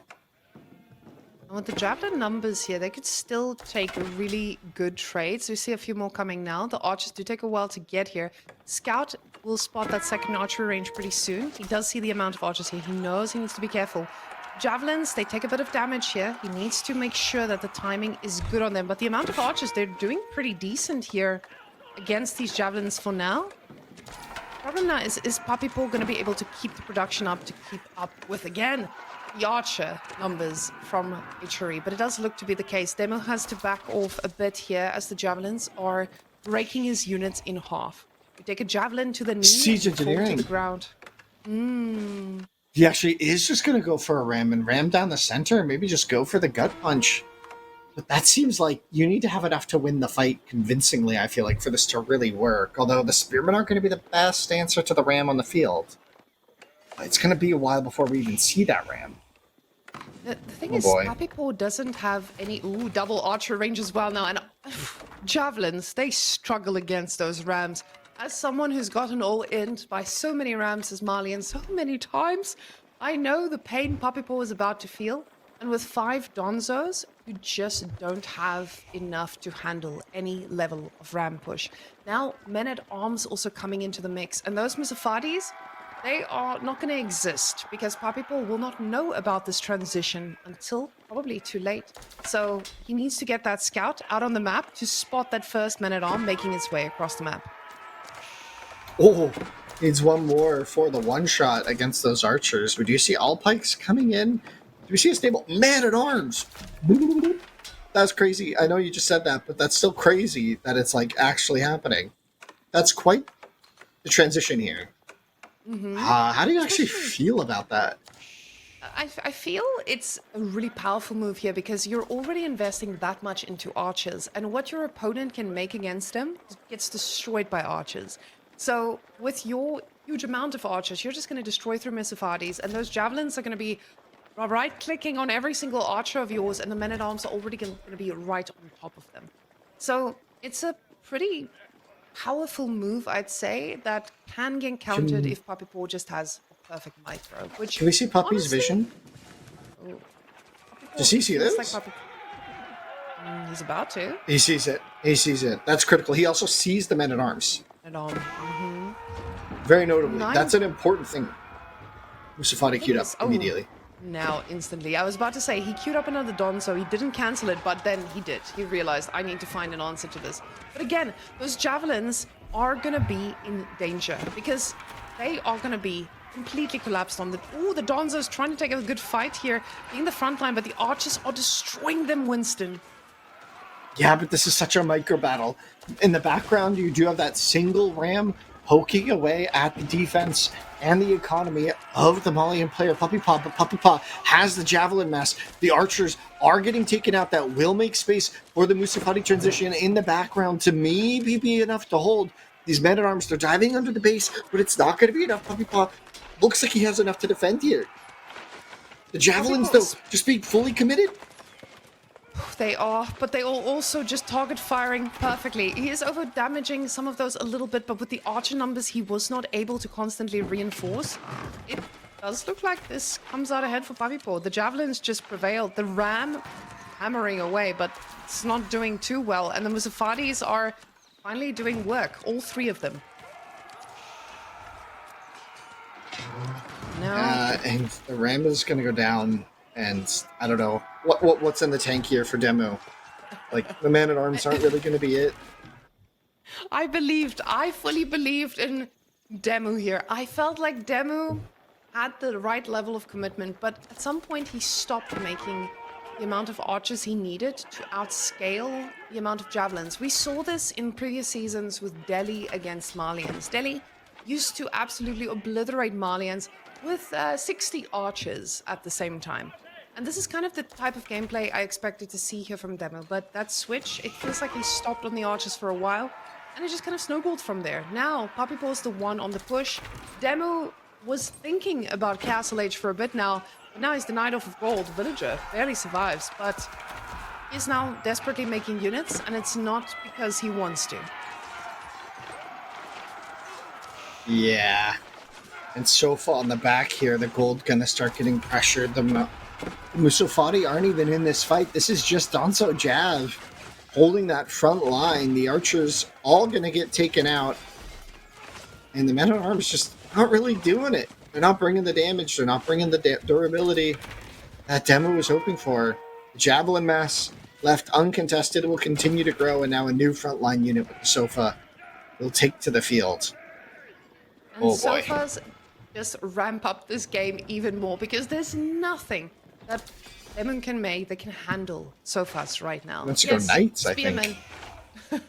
With the javelin numbers here, they could still take really good trades. We see a few more coming now. The archers do take a while to get here. Scout will spot that second archery range pretty soon. He does see the amount of archers here. He knows he needs to be careful. Javelins, they take a bit of damage here. He needs to make sure that the timing is good on them. But the amount of archers, they're doing pretty decent here against these javelins for now. Problem now is Puppypaw going to be able to keep the production up, to keep up with, again, the archer numbers from archery, but it does look to be the case. DeMu has to back off a bit here as the javelins are breaking his units in half. We take a javelin to the knee, Siege and fall engineering. to the ground. He actually is just going to go for a ram and ram down the center, maybe just go for the gut punch. But that seems like you need to have enough to win the fight convincingly, I feel like, for this to really work. Although the spearmen aren't going to be the best answer to the ram on the field. It's going to be a while before we even see that ram. The thing is, Puppypaw doesn't have any double archer range as well now, and javelins, they struggle against those rams. As someone who's gotten all in by so many rams as Malian so many times, I know the pain Puppypaw is about to feel. And with 5 Donzos, you just don't have enough to handle any level of ram push. Now, men-at-arms also coming into the mix, and those Musafadis, they are not going to exist because Puppypaw will not know about this transition until probably too late. So he needs to get that scout out on the map to spot that first man-at-arm making its way across the map. Oh, needs one more for the one-shot against those archers. But do you see all pikes coming in? Do we see a stable man-at-arms? That's crazy. I know you just said that, but that's still crazy that it's like actually happening. That's quite the transition here. How do you actually feel about that? I feel it's a really powerful move here because you're already investing that much into archers, and what your opponent can make against them gets destroyed by archers. So with your huge amount of archers, you're just going to destroy through Misafadis, and those javelins are going to be right-clicking on every single archer of yours, and the men-at-arms are already going to be right on top of them. So it's a pretty powerful move, I'd say, that can get countered if Puppypaw just has a perfect micro. Which Can we see Puppy's vision? Does he see this? Like he's about to. He sees it. He sees it. That's critical. He also sees the men-at-arms. Very notably. That's an important thing. Musafadi queued up immediately. Now, instantly. I was about to say, he queued up another Don, so he didn't cancel it, but then he did. He realized, I need to find an answer to this. But again, those javelins are going to be in danger, because they are going to be completely collapsed on the... Ooh, the Donzo's trying to take a good fight here, being the front line, but the archers are destroying them, Winston. Yeah, but this is such a micro battle. In the background, you do have that single ram poking away at the defense and the economy of the Malian player Puppypaw, but Puppypaw has the javelin mass. The archers are getting taken out. That will make space for the Musafadi transition in the background to maybe be enough to hold these men-at-arms. They're diving under the base, but it's not going to be enough. Puppypaw looks like he has enough to defend here. The javelins, though, just being fully committed. They are, but they are also just target firing perfectly. He is over damaging some of those a little bit, but with the archer numbers, he was not able to constantly reinforce. It does look like this comes out ahead for Puppypaw. The javelins just prevailed. The ram hammering away, but it's not doing too well. And the Musafadis are finally doing work, all 3 of them. Now, And the ram is going to go down. And I don't know what's in the tank here for DeMu. Like the man-at-arms aren't really going to be it. I fully believed in DeMu here. I felt like DeMu had the right level of commitment, but at some point he stopped making the amount of archers he needed to outscale the amount of javelins. We saw this in previous seasons with Delhi against Malians. Delhi used to absolutely obliterate Malians with 60 archers at the same time. And this is kind of the type of gameplay I expected to see here from DeMu. But that switch, it feels like he stopped on the archers for a while. And it just kind of snowballed from there. Now, Puppypaw is the one on the push. DeMu was thinking about Castle Age for a bit now. But now he's the Knight of Gold. Villager barely survives. But he's now desperately making units. And it's not because he wants to. Yeah. And Sofa on the back here, the gold gonna start getting pressured. The Musofati aren't even in this fight. This is just Danzo Jav holding that front line. The archers all gonna get taken out. And the men-at-arms just not really doing it. They're not bringing the damage. They're not bringing the durability that DeMu was hoping for. The Javelin mass left uncontested will continue to grow, and now a new frontline unit with the Sofa will take to the field. And Oh boy. Sofa's just ramp up this game even more because there's nothing that DeMu can make that can handle Sofa's right now. Let's go Knights, I think. Spearmen.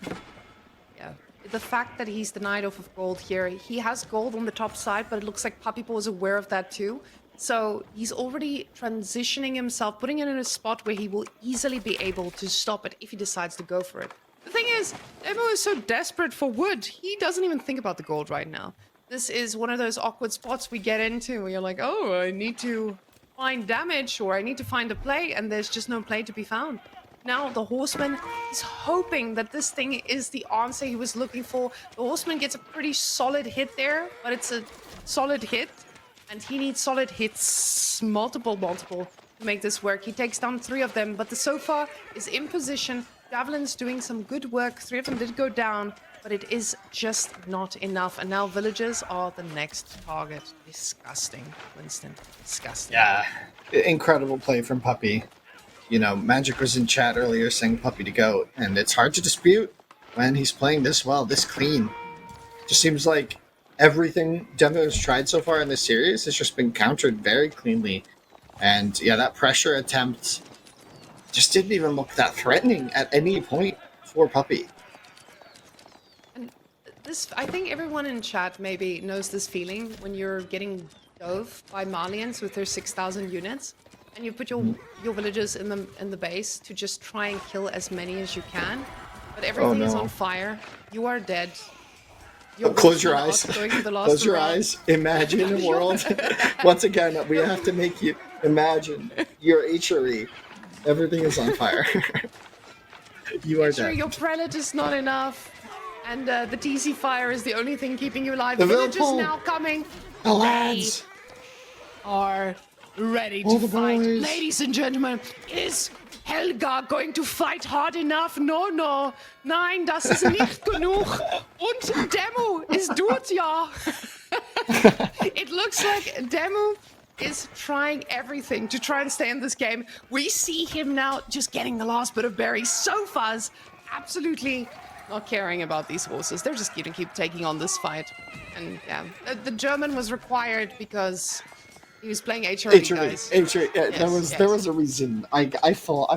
Yeah. The fact that he's the Knight of Gold here, he has gold on the top side, but it looks like Puppypaw is aware of that too. So he's already transitioning himself, putting it in a spot where he will easily be able to stop it if he decides to go for it. The thing is, DeMu is so desperate for wood, he doesn't even think about the gold right now. This is one of those awkward spots we get into where you're like, oh, I need to find damage or I need to find a play, and there's just no play to be found. Now the Horseman is hoping that this thing is the answer he was looking for. The Horseman gets a pretty solid hit there, but it's a solid hit, and he needs solid hits, multiple, to make this work. He takes down 3 of them, but the Sofa is in position. Javelin's doing some good work. 3 of them did go down, but it is just not enough. And now villagers are the next target. Disgusting, Winston. Disgusting. Yeah, incredible play from Puppy. You know, Magic was in chat earlier saying Puppy to go, and it's hard to dispute when he's playing this well, this clean. Just seems like everything DeMu has tried so far in this series has just been countered very cleanly. And yeah, that pressure attempt just didn't even look that threatening at any point for Puppy. This, I think everyone in chat maybe knows this feeling when you're getting dove by Malians with their 6,000 units, and you put your villagers in the base to just try and kill as many as you can, but everything is on fire. You are dead. Close your eyes. Close your eyes. Imagine a world. Once again, we have to make you imagine your HRE. Everything is on fire. You are dead. Your prelate is not enough. And the TC fire is the only thing keeping you alive. The Villagers Vilpul. now coming. The lads are ready to fight. Ladies and gentlemen, is Helga going to fight hard enough? No. Nein, das ist nicht genug. Und DeMu is tut ja. It looks like DeMu is trying everything to try and stay in this game. We see him now just getting the last bit of berries. Sofa's absolutely not caring about these horses. They're just going to keep taking on this fight. And yeah, the German was required because he was playing HRE, guys. HRE, yeah, Yes, there was a reason. I followed.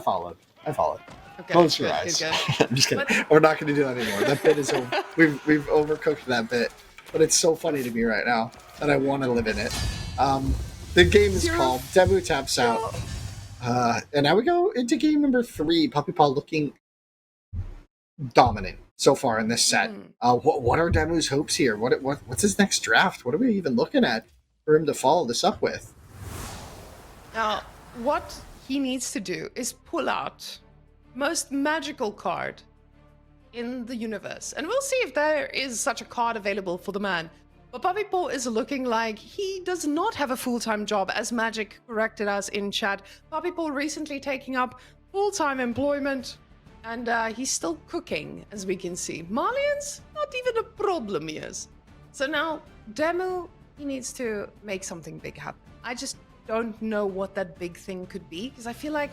Okay, Close your good, eyes. good. I'm just kidding. We're not going to do that anymore. That bit is over. We've overcooked that bit. But it's so funny to me right now that I want to live in it. The game is called DeMu taps out. And now we go into game number 3. Puppypaw looking dominant so far in this set. What are Demu's hopes here? What's his next draft? What are we even looking at for him to follow this up with? Now, what he needs to do is pull out most magical card in the universe. And we'll see if there is such a card available for the man. But Puppypaw is looking like he does not have a full-time job, as Magic corrected us in chat. Puppypaw recently taking up full-time employment, and he's still cooking, as we can see. Malians, not even a problem, he is. So now, DeMu, he needs to make something big happen. I just don't know what that big thing could be, because I feel like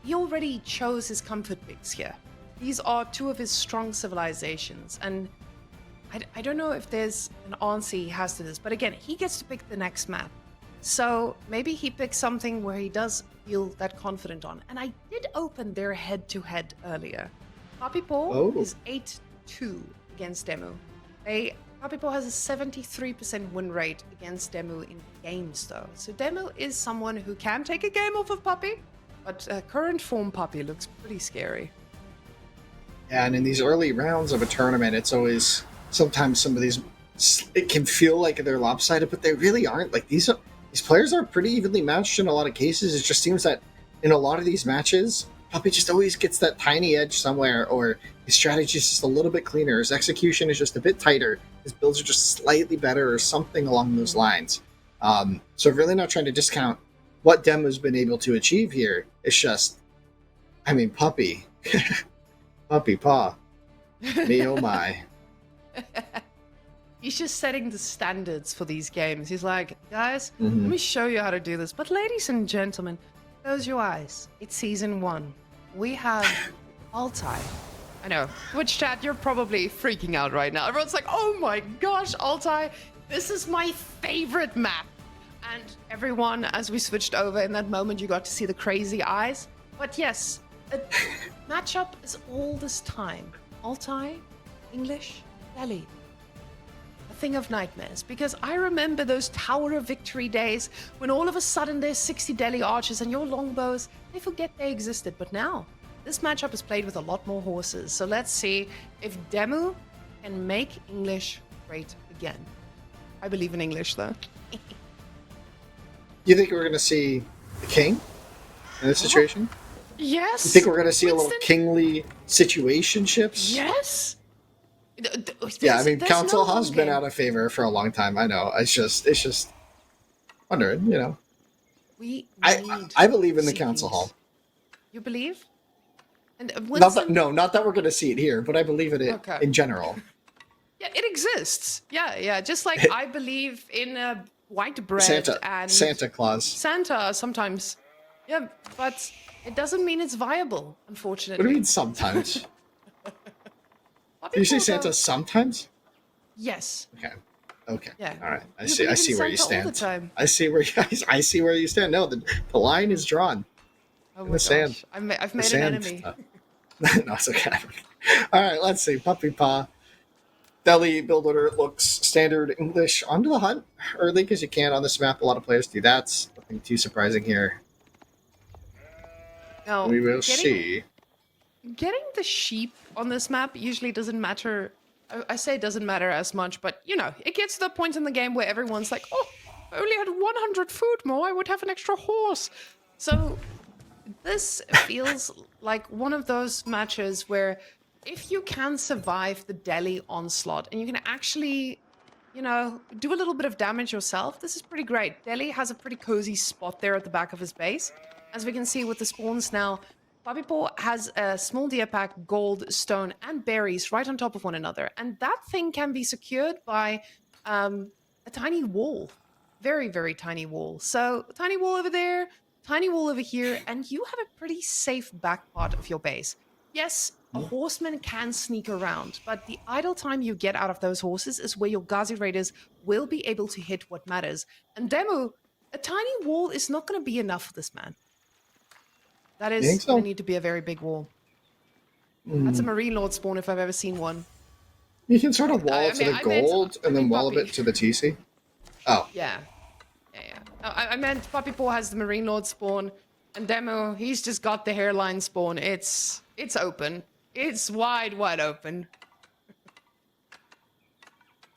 he already chose his comfort picks here. These are 2 of his strong civilizations, and I don't know if there's an answer he has to this, but again, he gets to pick the next map. So maybe he picks something where he does feel that confident on. And I did open their head-to-head earlier. Puppypaw is 8-2 against DeMu. They Puppypaw has a 73% win rate against DeMu in games, though. So DeMu is someone who can take a game off of Puppy, but current form Puppy looks pretty scary. Yeah, and in these early rounds of a tournament, it's always sometimes some of these it can feel like they're lopsided, but they really aren't. Like these players are pretty evenly matched in a lot of cases. It just seems that in a lot of these matches, Puppy just always gets that tiny edge somewhere, or his strategy is just a little bit cleaner, his execution is just a bit tighter, his builds are just slightly better, or something along those lines. So really not trying to discount what DeMu's been able to achieve here. It's just, I mean, Puppy. Puppypaw. Me oh my. He's just setting the standards for these games. He's like, guys, let me show you how to do this. But ladies and gentlemen, close your eyes. It's season 1. We have Altai. I know. Twitch chat, you're probably freaking out right now. Everyone's like, oh my gosh, Altai, this is my favorite map. And everyone, as we switched over in that moment, you got to see the crazy eyes. But yes, a matchup is all this time. Altai, English, Delhi. A thing of nightmares, because I remember those Tower of Victory days when all of a sudden there's 60 Delhi archers and your longbows, they forget they existed. But now, this matchup is played with a lot more horses. So let's see if DeMu can make English great again. I believe in English, though. You think we're going to see the king in this situation? Yes. You think we're going to see Winston? a little kingly situationships? Yes. Yeah, I mean, There's Council no has long been game. out of favor for a long time. I know. It's just wondering, you know. We I need believe in the CPs. Council Hall. You believe? And Not that we're going to see it here, but I believe in it Okay. in general. Yeah, it exists. Yeah. Just like I believe in white bread and Santa Claus. Santa sometimes. Yeah, but it doesn't mean it's viable, unfortunately. What do you mean sometimes? Do you say Santa sometimes? Yes. Okay. Yeah. All right. I You see believe in where you Santa all the stand. time. I see where you stand. No, the line is drawn. Oh In my the sand. gosh. I've The made an sand. enemy. No, it's okay. All right. Let's see. Puppypaw. Delhi build order looks standard English. Onto the hunt early because you can on this map. A lot of players do that. Nothing too surprising here. Now, We will see. Getting the sheep on this map usually doesn't matter. I say it doesn't matter as much, but you know, it gets to the point in the game where everyone's like, oh, if I only had 100 food more, I would have an extra horse. So this feels like one of those matches where if you can survive the Delhi onslaught and you can actually, you know, do a little bit of damage yourself, this is pretty great. Delhi has a pretty cozy spot there at the back of his base. As we can see with the spawns now, Puppypaw has a small deer pack, gold, stone, and berries right on top of one another. And that thing can be secured by a tiny wall. Very, very tiny wall. So, tiny wall over there, tiny wall over here, and you have a pretty safe back part of your base. Yes, a horseman can sneak around, but the idle time you get out of those horses is where your Ghazi Raiders will be able to hit what matters. And DeMu, a tiny wall is not going to be enough for this man. That You is think so? going to need to be a very big wall. That's a Marine Lord spawn if I've ever seen one. You can sort of wall I it to mean, the I meant- gold I and then mean wall a Puppy. bit to the TC. Oh, Yeah. No, I meant Puppypaw has the Marine Lord spawn, and DeMu, he's just got the hairline spawn. It's open. It's wide open.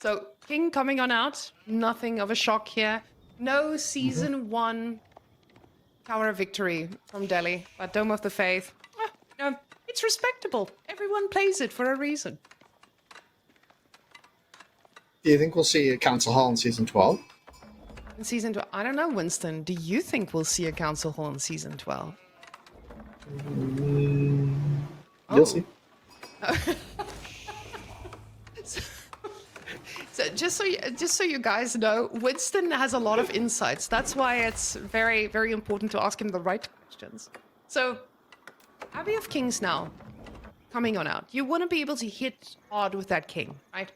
So, King coming on out. Nothing of a shock here. No Season 1 Tower of Victory from Delhi, but Dome of the Faith. No, it's respectable. Everyone plays it for a reason. do you think we'll see a Council Hall in Season 12? In Season 12, I don't know, Winston. Do you think we'll see a Council Hall in Season 12? You'll see. So just so you guys know, Winston has a lot of insights. That's why it's very, very important to ask him the right questions. So, Abbey of Kings now, coming on out. You want to be able to hit hard with that king, right?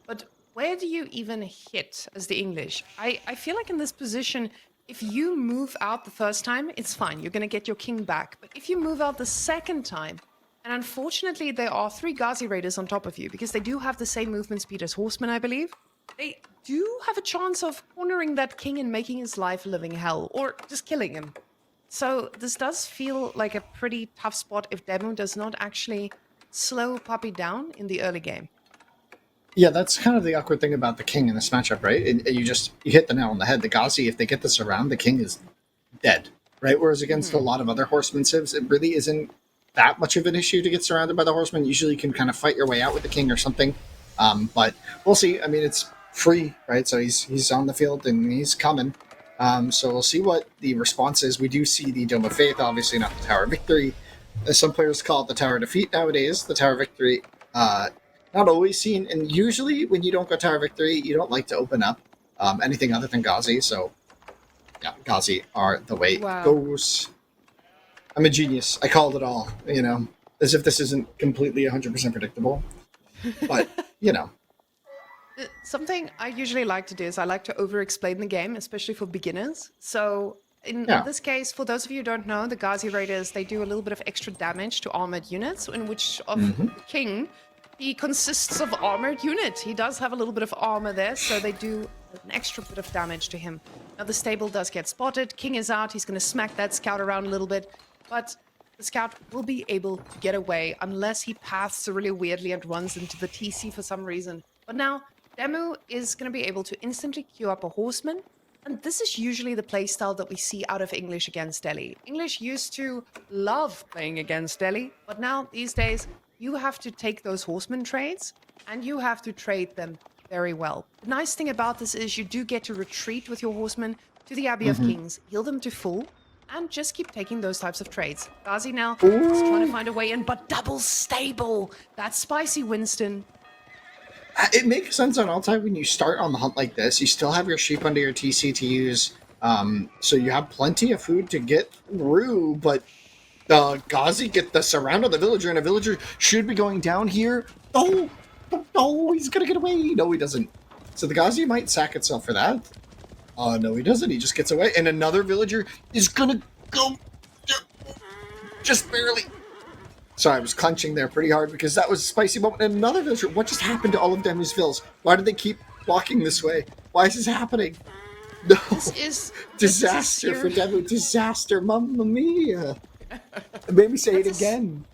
But where do you even hit as the English? I feel like in this position, if you move out the first time, it's fine. You're going to get your king back. But if you move out the second time, And unfortunately, there are 3 Ghazi Raiders on top of you because they do have the same movement speed as horsemen, I believe. They do have a chance of cornering that king and making his life a living hell, or just killing him. So this does feel like a pretty tough spot if DeMu does not actually slow Puppy down in the early game. Yeah, that's kind of the awkward thing about the king in this matchup, right? You hit the nail on the head. The Ghazi, if they get this around, the king is dead, right? Whereas against a lot of other horseman civs, it really isn't that much of an issue to get surrounded by the horseman. Usually you can kind of fight your way out with the king or something. But we'll see. I mean, it's free, right? So he's on the field and he's coming. So we'll see what the response is. We do see the Dome of Faith, obviously not the Tower of Victory. As some players call it the Tower of Defeat nowadays. The Tower of Victory, not always seen. And usually when you don't go Tower of Victory, you don't like to open up anything other than Ghazi. So yeah, Ghazi are the way it goes. I'm a genius. I called it all, as if this isn't completely 100% predictable. But, Something I usually like to do is I like to over-explain the game, especially for beginners. So in this case, for those of you who don't know, the Ghazi Raiders, they do a little bit of extra damage to armored units, in which of the king, he consists of armored unit. He does have a little bit of armor there, so they do an extra bit of damage to him. Now the stable does get spotted. King is out. He's going to smack that scout around a little bit, but the scout will be able to get away unless he paths really weirdly and runs into the TC for some reason. But now DeMu is going to be able to instantly queue up a horseman, and this is usually the playstyle that we see out of English against Delhi. English used to love playing against Delhi, but now these days you have to take those horseman trades and you have to trade them very well. The nice thing about this is you do get to retreat with your horsemen to the Abbey of Kings, heal them to full, and just keep taking those types of trades. Ghazi now is trying to find a way in, but double stable. That's spicy, Winston. It makes sense on Altai when you start on the hunt like this. You still have your sheep under your TC to use, so you have plenty of food to get through, but Ghazi get the surround of the villager, and a villager should be going down here. Oh, he's gonna get away. No, he doesn't. So the Ghazi might sack itself for that. No, he doesn't. He just gets away, and another villager is gonna go just barely. Sorry, I was clenching there pretty hard because that was a spicy moment. And another villager. What just happened to all of Demu's vills? Why did they keep walking this way? Why is this happening? No. This is disaster for Demu. Disaster. Mamma mia. Maybe say it again.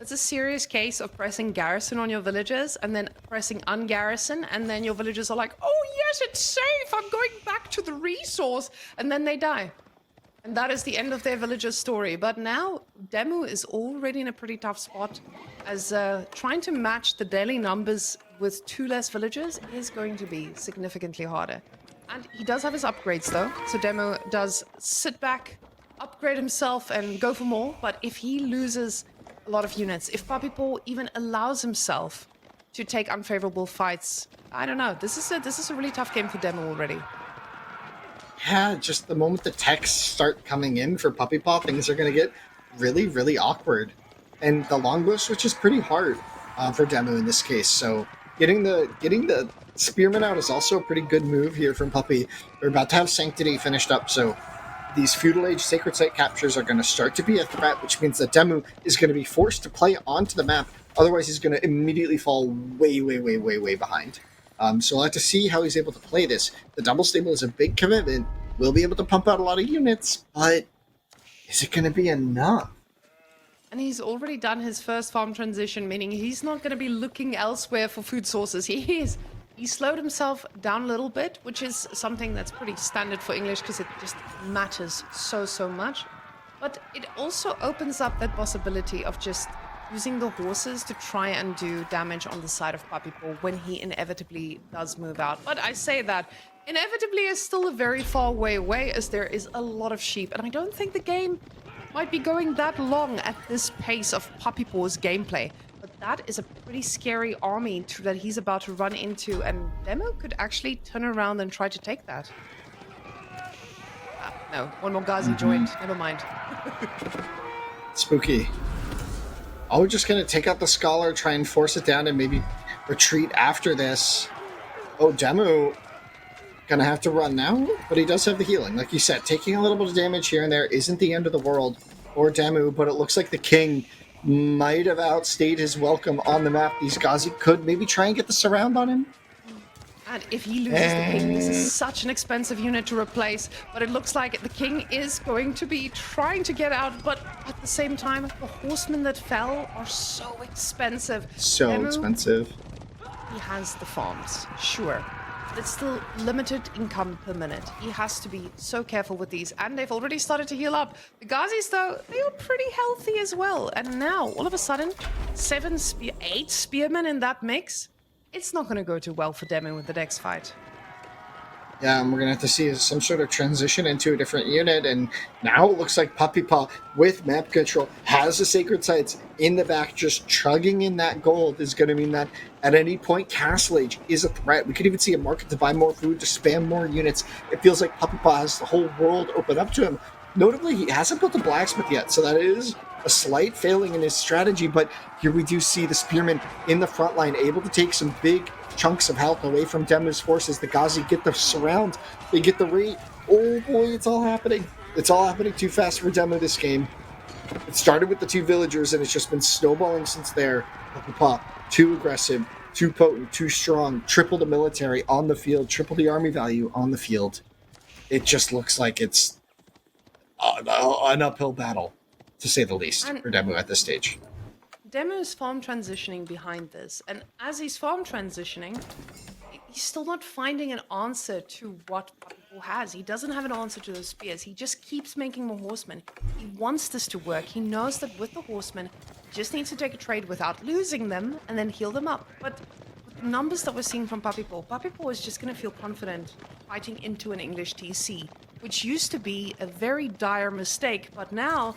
It's a serious case of pressing garrison on your villagers and then pressing ungarrison, and then your villagers are like, oh yes, it's safe, I'm going back to the resource, and then they die. And that is the end of their villager's story. But now Demu is already in a pretty tough spot, as trying to match the daily numbers with 2 less villagers is going to be significantly harder. And he does have his upgrades though, so Demu does sit back, upgrade himself and go for more. But if he loses a lot of units, if Puppypaw even allows himself to take unfavorable fights, I don't know. This is a really tough game for Demu already. Yeah, just the moment the texts start coming in for Puppypaw, things are going to get really, really awkward. And the longbow switch is pretty hard for Demu in this case. So getting the spearman out is also a pretty good move here from Puppy. We're about to have Sanctity finished up, so these feudal age sacred site captures are going to start to be a threat, which means that Demu is going to be forced to play onto the map. Otherwise, he's going to immediately fall way, way, way, way, way behind. So we'll have to see how he's able to play this. The double stable is a big commitment. We'll be able to pump out a lot of units, but is it going to be enough? And he's already done his first farm transition, meaning he's not going to be looking elsewhere for food sources. He slowed himself down a little bit, which is something that's pretty standard for English because it just matters so much. But it also opens up that possibility of just using the horses to try and do damage on the side of Puppypaw when he inevitably does move out. But I say that inevitably is still a very far way away, as there is a lot of sheep, and I don't think the game might be going that long at this pace of Puppypaw's gameplay. But that is a pretty scary army that he's about to run into, and Demu could actually turn around and try to take that. No, one more Ghazi joined. Never mind. Spooky. Oh, we're just going to take out the Scholar, try and force it down, and maybe retreat after this. Oh, Demu going to have to run now, but he does have the healing. Like you said, taking a little bit of damage here and there isn't the end of the world for Demu, but it looks like the king might have outstayed his welcome on the map. These Ghazi could maybe try and get the surround on him. And if he loses the king, this is such an expensive unit to replace. But it looks like the king is going to be trying to get out. But at the same time, the horsemen that fell are so expensive. So DeMu, expensive. he has the farms, sure. But it's still limited income per minute. He has to be so careful with these. And they've already started to heal up. The Ghazis, though, they are pretty healthy as well. And now, all of a sudden, 8 spearmen in that mix. It's not going to go too well for DeMu with the next fight. Yeah, and we're going to have to see some sort of transition into a different unit. And now it looks like Puppypaw, with map control, has the Sacred Sites in the back, just chugging in that gold is going to mean that at any point, Castle Age is a threat. We could even see a market to buy more food, to spam more units. It feels like Puppypaw has the whole world open up to him. Notably, he hasn't built a blacksmith yet, so that is a slight failing in his strategy, but here we do see the spearmen in the front line able to take some big chunks of health away from DeMu's forces. The Ghazi get the surround, they get the raid. Oh boy, it's all happening. It's all happening too fast for DeMu this game. It started with the 2 villagers, and it's just been snowballing since there. Puppypaw, too aggressive, too potent, too strong, triple the military on the field, triple the army value on the field. It just looks like it's an uphill battle, to say the least, for DeMu at this stage. DeMu is farm transitioning behind this, and as he's farm transitioning, he's still not finding an answer to what Puppypaw has. He doesn't have an answer to those spears. He just keeps making more horsemen. He wants this to work. He knows that with the horsemen, he just needs to take a trade without losing them and then heal them up. But with the numbers that we're seeing from Puppypaw is just going to feel confident fighting into an English TC, which used to be a very dire mistake, but now,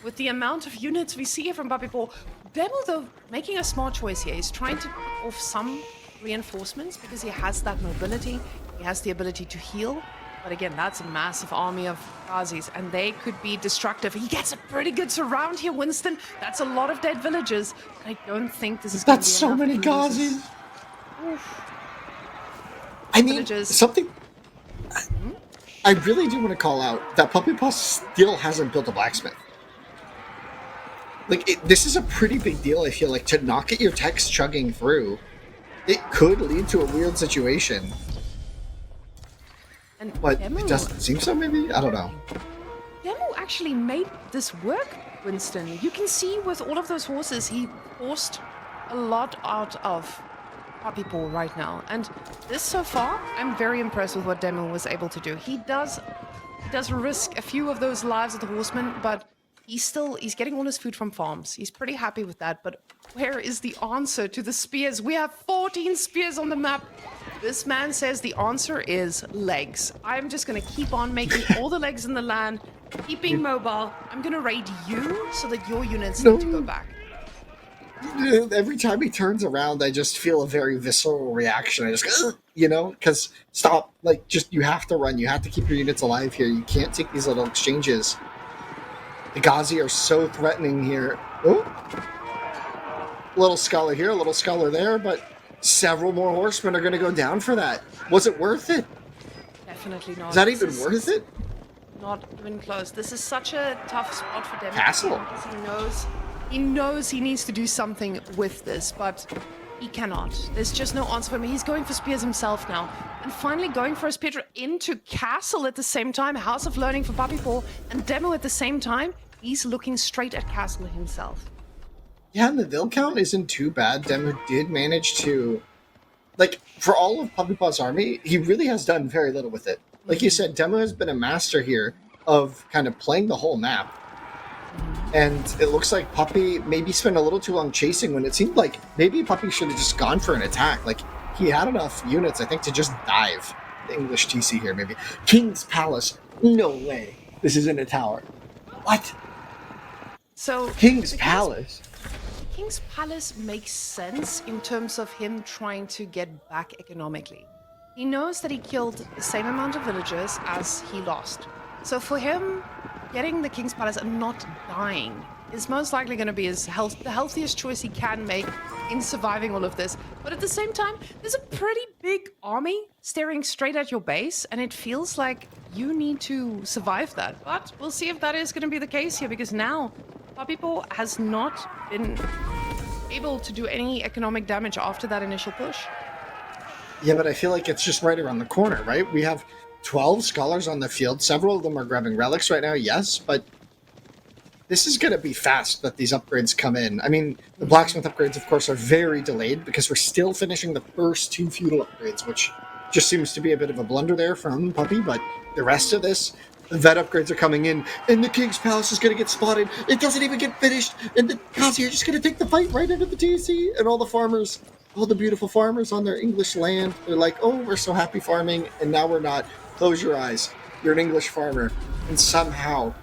with the amount of units we see here from Puppypaw, DeMu, though, making a smart choice here. He's trying to pick off some reinforcements because he has that mobility, he has the ability to heal. But again, that's a massive army of Ghazis, and they could be destructive. He gets a pretty good surround here, Winston. That's a lot of dead villagers. But I don't think this is going to be That's so many Ghazis. I mean, villagers. something I really do want to call out that Puppypaw still hasn't built a blacksmith. Like, this is a pretty big deal, I feel like, to not get your techs chugging through. It could lead to a weird situation. But it doesn't seem so, maybe? I don't know. DeMu actually made this work, Winston. You can see with all of those horses, he forced a lot out of Puppypaw right now. And this so far, I'm very impressed with what DeMu was able to do. He does risk a few of those lives of the horsemen, but he's getting all his food from farms. He's pretty happy with that, but where is the answer to the spears? We have 14 spears on the map. This man says the answer is legs. I'm just going to keep on making all the legs in the land, keeping mobile. I'm going to raid you so that your units need to go back. Every time he turns around, I just feel a very visceral reaction. I just go, because stop. Like, just, you have to run. You have to keep your units alive here. You can't take these little exchanges. The Ghazi are so threatening here. Oh, little scholar here, a little scholar there, but several more horsemen are going to go down for that. Was it worth it? Definitely not. Is that even worth it? Not even close. This is such a tough spot for DeMu. Castle. He knows he needs to do something with this, but he cannot. There's just no answer for him. He's going for spears himself now. And finally going for a spear into Castle at the same time. House of Learning for Puppypaw and DeMu at the same time. He's looking straight at Castle himself. Yeah, and the Vil count isn't too bad. DeMu did manage to, like, for all of Puppypaw's army, he really has done very little with it. Like you said, DeMu has been a master here of kind of playing the whole map. And it looks like Puppy maybe spent a little too long chasing when it seemed like maybe Puppy should have just gone for an attack. Like, he had enough units, I think, to just dive. The English TC here, maybe. King's Palace. No way. This isn't a tower. What? So King's Palace? King's Palace makes sense in terms of him trying to get back economically. He knows that he killed the same amount of villagers as he lost. So for him, getting the King's Palace and not dying is most likely going to be the healthiest choice he can make in surviving all of this. But at the same time, there's a pretty big army staring straight at your base, and it feels like you need to survive that. But we'll see if that is going to be the case here, because now Puppypaw has not been able to do any economic damage after that initial push. Yeah, but I feel like it's just right around the corner, right? We have 12 scholars on the field. Several of them are grabbing relics right now, yes, but this is going to be fast that these upgrades come in. I mean, the blacksmith upgrades, of course, are very delayed because we're still finishing the first 2 feudal upgrades, which just seems to be a bit of a blunder there from Puppy, but the rest of this, the vet upgrades are coming in, and the King's Palace is going to get spotted. It doesn't even get finished, and the Kazi are just going to take the fight right into the TC, and all the farmers, all the beautiful farmers on their English land, they're like, oh, we're so happy farming, and now we're not. Close your eyes. You're an English farmer, and somehow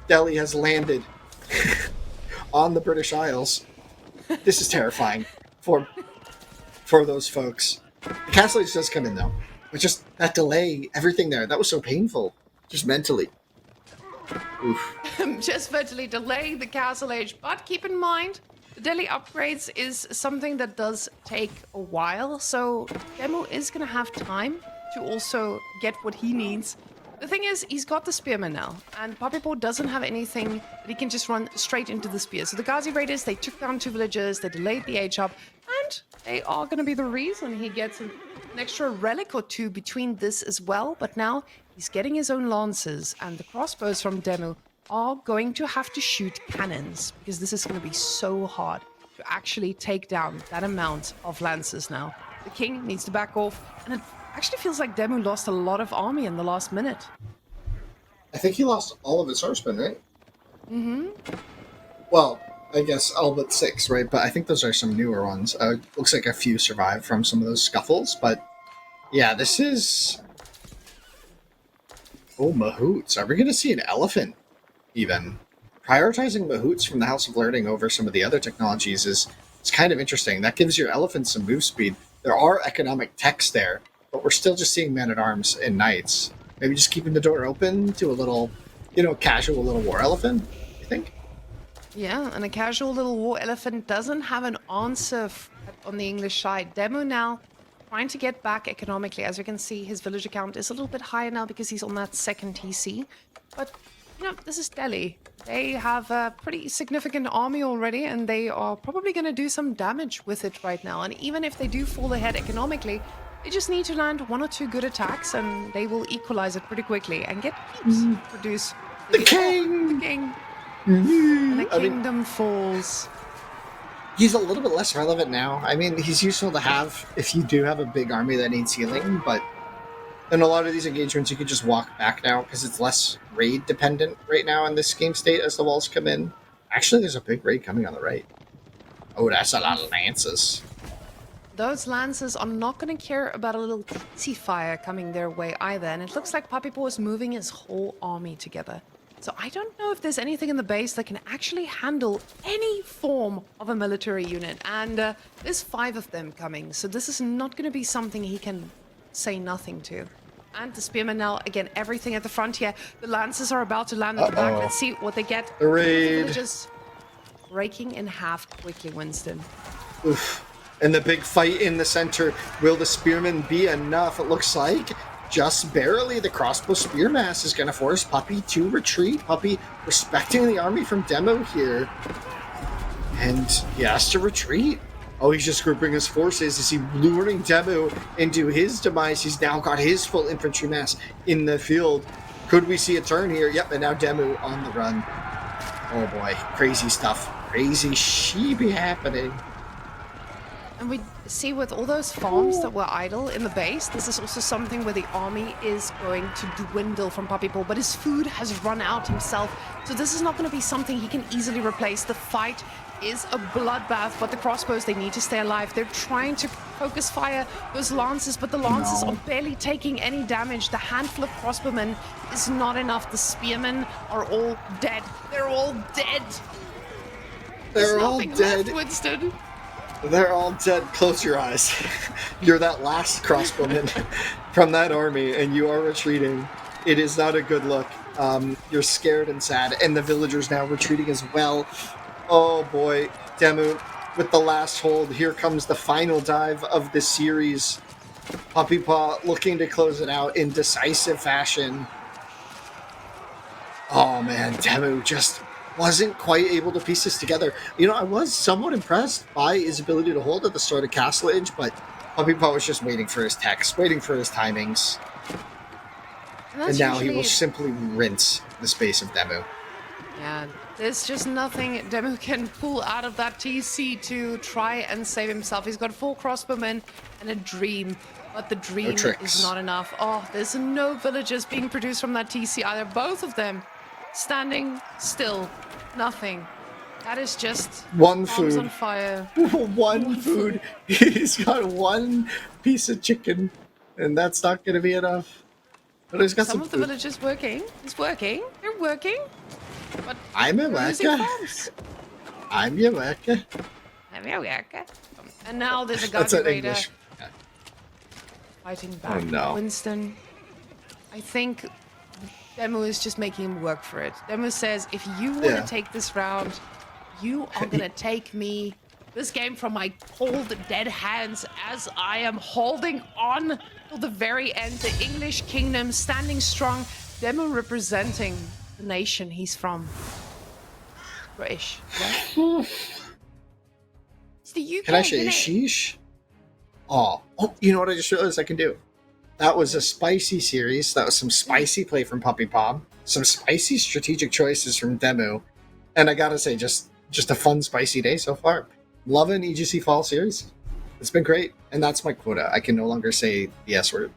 Delhi has landed on the British Isles. This is terrifying for those folks. The castle age does come in though, but just that delay, everything there, that was so painful, just mentally. Oof. Just virtually delay the castle age, but keep in mind the Delhi upgrades is something that does take a while, so DeMu is going to have time to also get what he needs. The thing is, he's got the spearman now, and Puppypaw doesn't have anything that he can just run straight into the spear. So the Ghazi Raiders, they took down 2 villagers, they delayed the age up, and they are going to be the reason he gets an extra relic or 2 between this as well. But now he's getting his own lances, and the crossbows from DeMu are going to have to shoot cannons, because this is going to be so hard to actually take down that amount of lances now. The king needs to back off, and it actually feels like DeMu lost a lot of army in the last minute. I think he lost all of his horsemen, right? Mm-hmm. Well, I guess all but 6, right? But I think those are some newer ones. Looks like a few survived from some of those scuffles, but yeah, this is... Oh, mahouts. Are we going to see an elephant, even? Prioritizing mahouts from the House of Learning over some of the other technologies is kind of interesting. That gives your elephants some move speed. There are economic techs there, but we're still just seeing men-at-arms and knights. Maybe just keeping the door open to a little, casual little war elephant, you think? Yeah, and a casual little war elephant doesn't have an answer on the English side. DeMu now trying to get back economically. As you can see, his villager count is a little bit higher now because he's on that 2nd TC. But, this is Delhi. They have a pretty significant army already, and they are probably going to do some damage with it right now. And even if they do fall ahead economically, they just need to land 1 or 2 good attacks, and they will equalize it pretty quickly and get keeps produce. The king! The king! And the kingdom falls. He's a little bit less relevant now. I mean, he's useful to have if you do have a big army that needs healing, but in a lot of these engagements, you can just walk back now because it's less raid dependent right now in this game state as the walls come in. Actually, there's a big raid coming on the right. Oh, that's a lot of lances. Those lances are not going to care about a little TC fire coming their way either, and it looks like Puppypaw is moving his whole army together. So I don't know if there's anything in the base that can actually handle any form of a military unit, and there's 5 of them coming, so this is not going to be something he can say nothing to. And the spearmen now, again, everything at the front here. The lances are about to land at the back. Let's see what they get. The raid. Just breaking in half quickly, Winston. Oof. And the big fight in the center. Will the spearmen be enough? It looks like just barely. The crossbow spear mass is going to force Puppy to retreat. Puppy respecting the army from DeMu here. And he has to retreat. Oh, he's just grouping his forces. Is he luring DeMu into his demise? He's now got his full infantry mass in the field. Could we see a turn here? Yep, and now DeMu on the run. Oh boy, crazy stuff. Crazy sheepy happening. And we see with all those farms that were idle in the base, this is also something where the army is going to dwindle from Puppypaw, but his food has run out himself. So this is not going to be something he can easily replace. The fight is a bloodbath, but the crossbows, they need to stay alive. They're trying to focus fire those lances, but the lances are barely taking any damage. The handful of crossbowmen is not enough. The spearmen are all dead. They're all dead. They're all dead. Left, Winston. They're all dead. Close your eyes. You're that last crossbowman from that army, and you are retreating. It is not a good look. You're scared and sad, and the villagers now retreating as well. Oh boy, DeMu with the last hold. Here comes the final dive of the series. Puppypaw looking to close it out in decisive fashion. Oh man, DeMu just wasn't quite able to piece this together. You know, I was somewhat impressed by his ability to hold at the start of Castle Age, but Puppypaw was just waiting for his text, waiting for his timings. And now he will simply rinse the space of DeMu. Yeah, there's just nothing DeMu can pull out of that TC to try and save himself. He's got 4 crossbowmen and a dream, but the dream is not enough. Oh, there's no villagers being produced from that TC either. Both of them standing still. Nothing. That is just one food on fire. one food. He's got 1 piece of chicken, and that's not going to be enough. But he's got some of the villagers working. It's working. They're working. But I'm a worker. I'm your worker. I'm your worker. And now there's a Guardian Raider fighting back. Oh, no. Winston. I think DeMu is just making him work for it. DeMu says, if you want to take this round, you are going to take this game from my cold, dead hands as I am holding on till the very end. The English kingdom standing strong. DeMu representing the nation he's from. British, right? It's the UK. Can I say sheesh? Oh, you know what I just realized I can do? That was a spicy series. That was some spicy play from Puppypaw. Some spicy strategic choices from DeMu. And I gotta say, just a fun, spicy day so far. Loving EGC Fall series. It's been great. And that's my quota. I can no longer say the S word.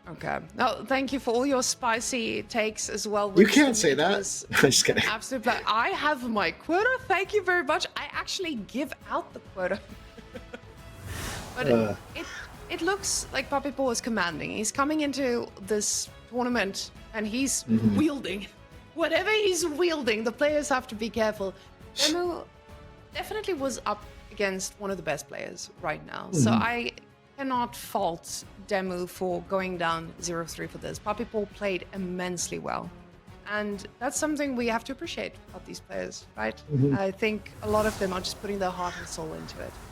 Okay. No, thank you for all your spicy takes as well. You can't say that. I'm just kidding. Absolutely. I have my quota. Thank you very much. I actually give out the quota. But it looks like Puppypaw is commanding. He's coming into this tournament and he's wielding. Whatever he's wielding, the players have to be careful. DeMu definitely was up against one of the best players right now. So I cannot fault DeMu for going down 0-3 for this. Puppypaw played immensely well. And that's something we have to appreciate about these players, right? I think a lot of them are just putting their heart and soul into it.